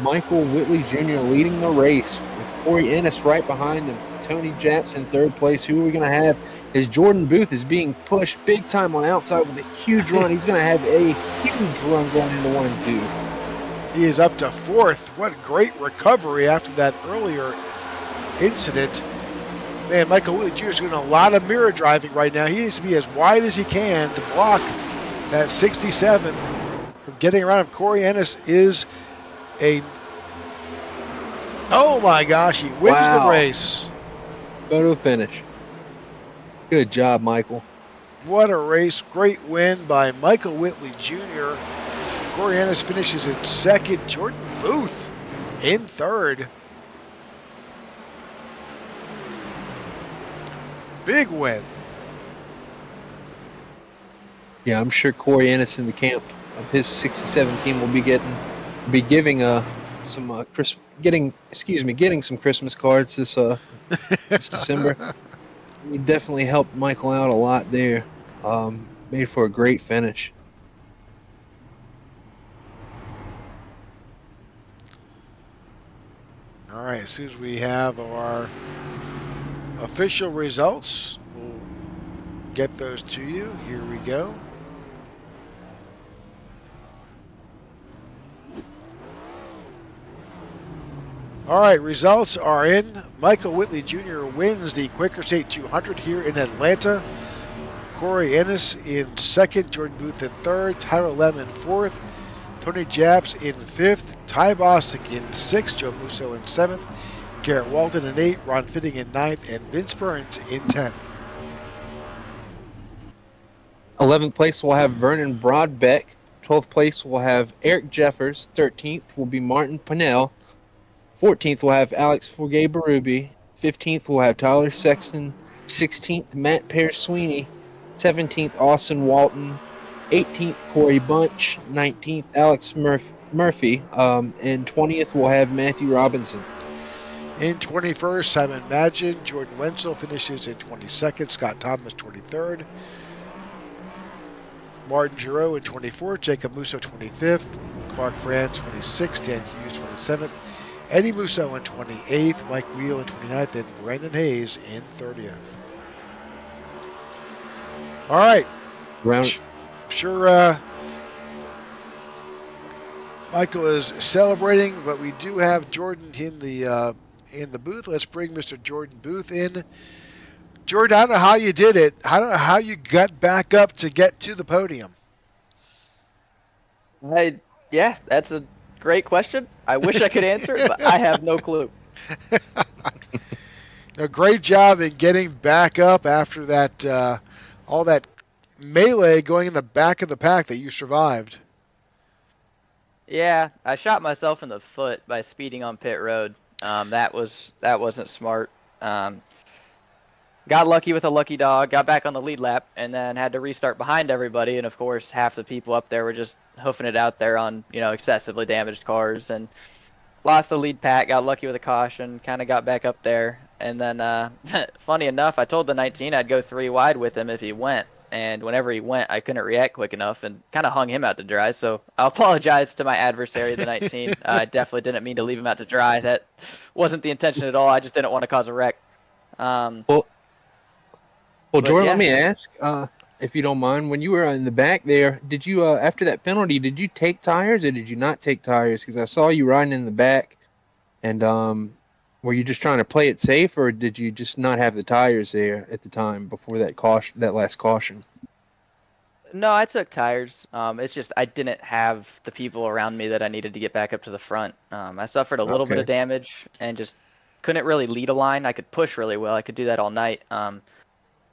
Michael Whitley Jr. leading the race with Corey Ennis right behind him. Tony Japs in 3rd place. Who are we going to have? As Jordan Booth is being pushed big time on the outside with a huge run. He's going to have a huge run going into 1 and 2. He is up to 4th. What great recovery after that earlier incident. Man, Michael Whitley Jr. is doing a lot of mirror driving right now. He needs to be as wide as he can to block that 67 from getting around him. Corey Ennis is a... Oh my gosh, he wins the race. Photo finish. Good job, Michael. What a race. Great win by Michael Whitley Jr. Corey Ennis finishes in 2nd. Jordan Booth in 3rd. Big win. Yeah, I'm sure Corey Ennis in the camp of his 67 team will be giving getting some Christmas cards this December. He definitely helped Michael out a lot there. Made for a great finish. All right, as soon as we have our official results, we'll get those to you. Here we go. All right, results are in. Michael Whitley Jr. wins the Quaker State 200 here in Atlanta. Corey Ennis in 2nd, Jordan Booth in 3rd, Tyler Lem in 4th, Tony Japs in 5th, Ty Vostok in 6th, Joe Musso in 7th, Garrett Walton in 8th, Ron Fitting in 9th, and Vince Burns in 10th. 11th place will have Vernon Broadbeck. 12th place will have Eric Jeffers. 13th will be Martin Pinnell. 14th will have Alex Forgay-Berube. 15th will have Tyler Sexton. 16th, Matt Pear-Sweeney. 17th, Austin Walton. 18th, Corey Bunch. 19th, Alex Murphy. And 20th will have Matthew Robinson. In 21st, Simon Magin. Jordan Wenzel finishes in 22nd. Scott Thomas, 23rd. Martin Giroux in 24th. Jacob Musso, 25th. Clark Franz, 26th. Dan Hughes, 27th. Eddie Musso in 28th. Mike Wheel in 29th. And Brandon Hayes in 30th. All right. I'm sure Michael is celebrating, but we do have Jordan in the booth. Let's bring Mr. Jordan Booth in. Jordan, I don't know how you did it. I don't know how you got back up to get to the podium. Yeah, that's a great question. I wish I could answer it, but I have no clue. A great job in getting back up after that, all that melee going in the back of the pack that you survived. Yeah, I shot myself in the foot by speeding on pit road. That wasn't smart. Got lucky with a lucky dog, got back on the lead lap, and then had to restart behind everybody. And of course, half the people up there were just hoofing it out there on, excessively damaged cars, and lost the lead pack. Got lucky with a caution, kind of got back up there. And then, funny enough, I told the 19 I'd go 3 wide with him if he went. And whenever he went, I couldn't react quick enough and kind of hung him out to dry. So I apologize to my adversary, the 19. I definitely didn't mean to leave him out to dry. That wasn't the intention at all. I just didn't want to cause a wreck. Well, Jordan, yeah. let me ask, if you don't mind, when you were in the back there, did you, after that penalty, did you take tires or did you not take tires? Because I saw you riding in the back, and were you just trying to play it safe, or did you just not have the tires there at the time before that last caution? No, I took tires. It's just I didn't have the people around me that I needed to get back up to the front. I suffered a little bit of damage and just couldn't really lead a line. I could push really well. I could do that all night.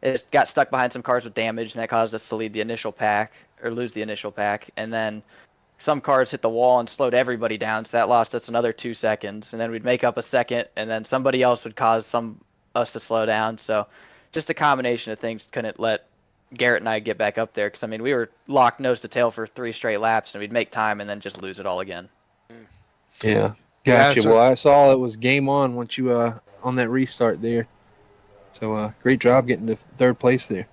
It just got stuck behind some cars with damage, and that caused us to lead the initial pack or lose the initial pack. And then some cars hit the wall and slowed everybody down, so that lost us another 2 seconds. And then we'd make up a second, and then somebody else would cause us to slow down. So just a combination of things couldn't let Garrett and I get back up there, because I mean we were locked nose to tail for 3 straight laps, and we'd make time and then just lose it all again. Yeah, gotcha. Well, I saw it was game on once you on that restart there. So great job getting to 3rd place there.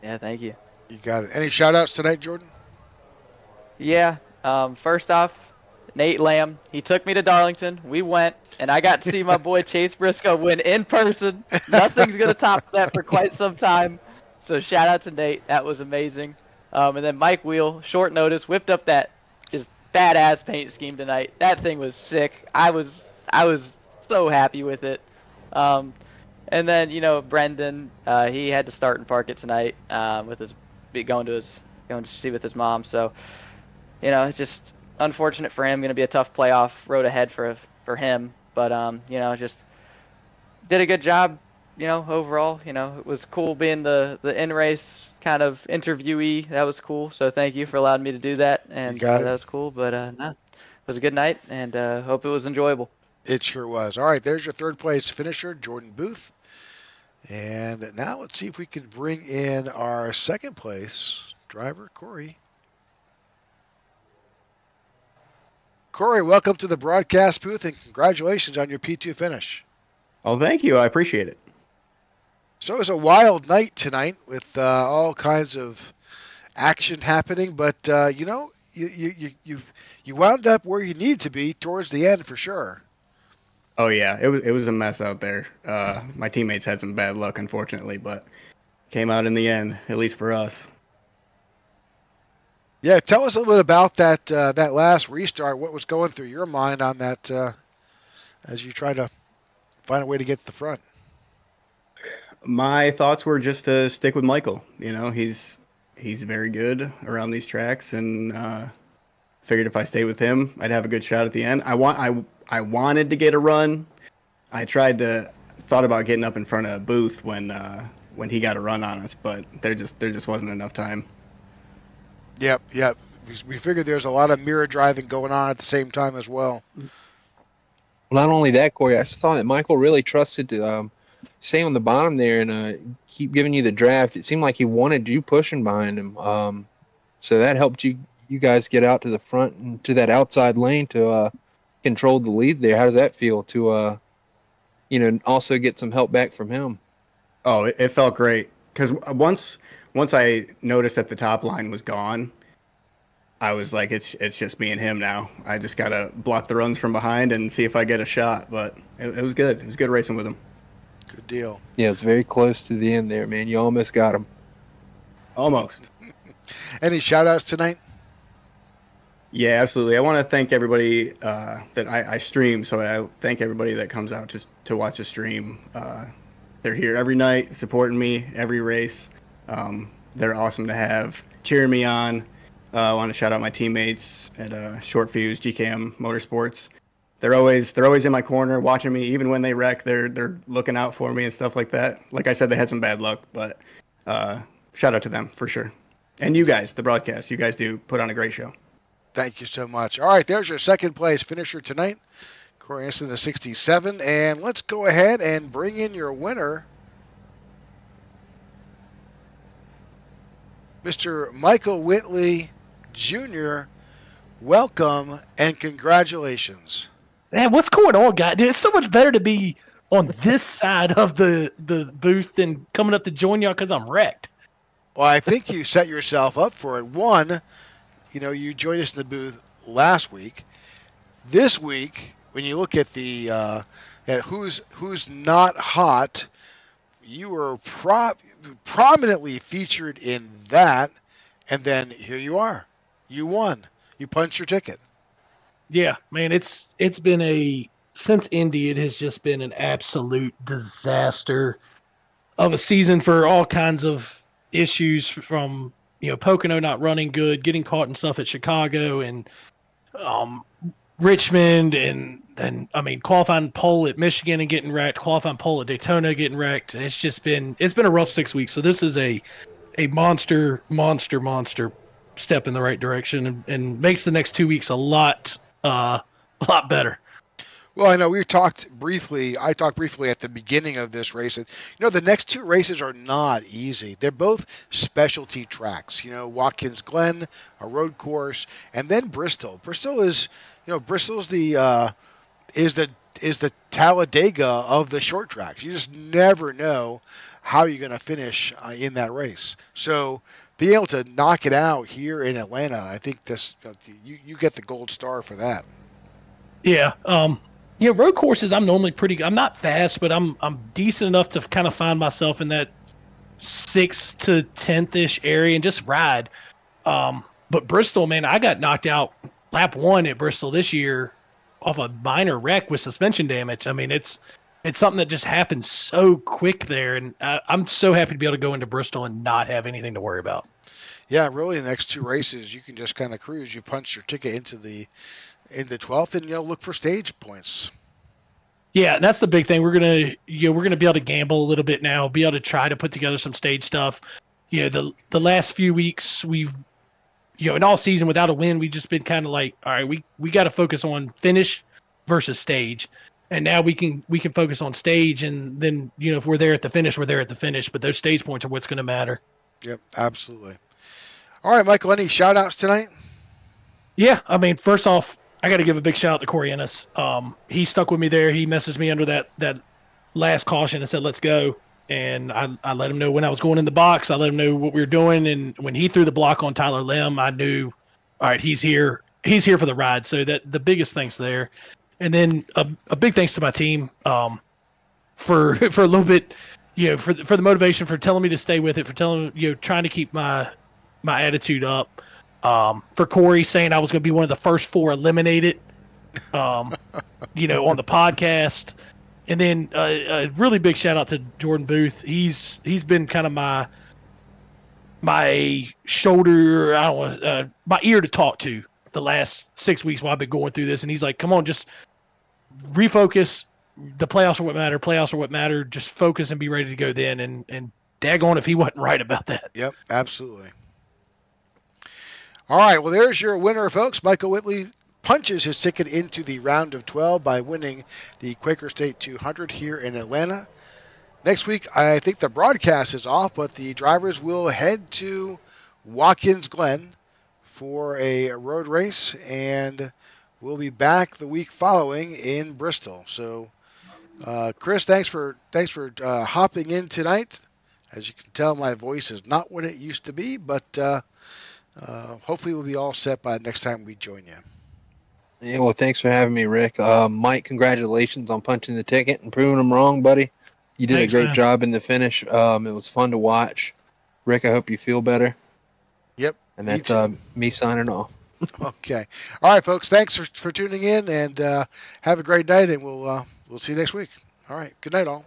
Yeah, thank you. You got it. Any shout outs tonight, Jordan? Yeah. First off, Nate Lamb, he took me to Darlington. We went, and I got to see my boy Chase Briscoe win in person. Nothing's gonna top that for quite some time. So shout out to Nate. That was amazing. And then Mike Wheel, short notice, whipped up that just badass paint scheme tonight. That thing was sick. I was so happy with it. And then, Brendan, he had to start and park it tonight with going to see with his mom. So, it's just unfortunate for him. Going to be a tough playoff road ahead for him. But just did a good job. Overall, it was cool being the in race kind of interviewee. That was cool. So thank you for allowing me to do that. And that was cool. But no, it was a good night, and hope it was enjoyable. It sure was. All right, there's your 3rd place finisher, Jordan Booth. And now let's see if we can bring in our 2nd place driver, Corey. Corey, welcome to the broadcast booth, and congratulations on your P2 finish. Oh, thank you. I appreciate it. So it was a wild night tonight with all kinds of action happening, but you wound up where you need to be towards the end for sure. Oh yeah, it was a mess out there. My teammates had some bad luck, unfortunately, but came out in the end, at least for us. Yeah, tell us a little bit about that last restart. What was going through your mind on that as you try to find a way to get to the front? My thoughts were just to stick with Michael. He's very good around these tracks, and figured if I stayed with him, I'd have a good shot at the end. I wanted to get a run. I thought about getting up in front of Booth when he got a run on us, but there just wasn't enough time. Yep. We figured there's a lot of mirror driving going on at the same time as well. Well, not only that, Corey, I saw that Michael really trusted to stay on the bottom there and keep giving you the draft. It seemed like he wanted you pushing behind him. So that helped you guys get out to the front and to that outside lane to control the lead there. How does that feel to, also get some help back from him? Oh, it felt great, because once I noticed that the top line was gone, I was like, it's just me and him now. I just got to block the runs from behind and see if I get a shot. But it was good. It was good racing with him. Good deal. Yeah, it's very close to the end there, man. You almost got him. Almost. Any shout-outs tonight? Yeah, absolutely. I want to thank everybody that I stream. So I thank everybody that comes out just to watch the stream. They're here every night supporting me, every race. They're awesome to have, cheering me on. I want to shout out my teammates at Short Fuse, GKM Motorsports. They're always in my corner watching me. Even when they wreck, they're looking out for me and stuff like that. Like I said, they had some bad luck, but shout out to them for sure. And you guys, the broadcast, you guys do put on a great show. Thank you so much. All right, there's your 2nd place finisher tonight, Corey Anderson, the 67. And let's go ahead and bring in your winner, Mr. Michael Whitley Jr. Welcome and congratulations. Man, what's going on, guys? Dude, it's so much better to be on this side of the booth than coming up to join y'all because I'm wrecked. Well, I think you set yourself up for it. One, you joined us in the booth last week. This week, when you look at the at who's not hot, you were prominently featured in that, and then here you are. You won. You punched your ticket. Yeah, man, it's been since Indy, it has just been an absolute disaster of a season for all kinds of issues, from Pocono not running good, getting caught in stuff at Chicago and Richmond, and then qualifying pole at Michigan and getting wrecked, qualifying pole at Daytona getting wrecked. It's been a rough 6 weeks. So this is a monster step in the right direction, and makes the next 2 weeks a lot better. Well, I know I talked briefly at the beginning of this race, and the next two races are not easy. They're both specialty tracks. Watkins Glen, a road course, and then Bristol. Bristol is, Bristol's the Talladega of the short tracks. You just never know how you're going to finish in that race. So being able to knock it out here in Atlanta, I think this you get the gold star for that. Yeah. Road courses, I'm normally I'm not fast, but I'm decent enough to kind of find myself in that 6th to 10th-ish area and just ride. But Bristol, man, I got knocked out lap 1 at Bristol this year off a minor wreck with suspension damage. It's something that just happens so quick there, and I'm so happy to be able to go into Bristol and not have anything to worry about. Yeah, really, the next two races, you can just kind of cruise. You punch your ticket into the 12th, and look for stage points. Yeah, and that's the big thing. We're gonna be able to gamble a little bit now, be able to try to put together some stage stuff. The last few weeks we've in all season without a win, we've just been kind of like, all right, we got to focus on finish versus stage. And now we can focus on stage, and then if we're there at the finish, we're there at the finish. But those stage points are what's going to matter. Yep, absolutely. All right, Michael, any shout outs tonight? Yeah, first off, I got to give a big shout out to Corey Ennis. He stuck with me there. He messaged me under that last caution and said, let's go. And I let him know when I was going in the box. I let him know what we were doing. And when he threw the block on Tyler Lim, I knew, all right, he's here. He's here for the ride. So that the biggest thanks there. And then a big thanks to my team for a little bit, for the motivation, for telling me to stay with it, for trying to keep my attitude up. For Corey saying I was going to be one of the first 4 eliminated, on the podcast. And then a really big shout out to Jordan Booth. He's been kind of my shoulder, my ear to talk to the last 6 weeks while I've been going through this. And he's like, come on, just refocus. The playoffs are what matter. Playoffs are what matter. Just focus and be ready to go then. And daggone if he wasn't right about that. Yep, absolutely. All right, well, there's your winner, folks. Michael Whitley punches his ticket into the round of 12 by winning the Quaker State 200 here in Atlanta. Next week, I think the broadcast is off, but the drivers will head to Watkins Glen for a road race, and we'll be back the week following in Bristol. So, Chris, thanks for hopping in tonight. As you can tell, my voice is not what it used to be, but hopefully we'll be all set by next time we join you. Yeah, well, thanks for having me, Rick. Mike, congratulations on punching the ticket and proving them wrong, buddy. You did a great job in the finish. It was fun to watch. Rick, I hope you feel better. Yep. And that's me signing off. Okay. All right, folks. Thanks for tuning in, and have a great night, and we'll see you next week. All right. Good night, all.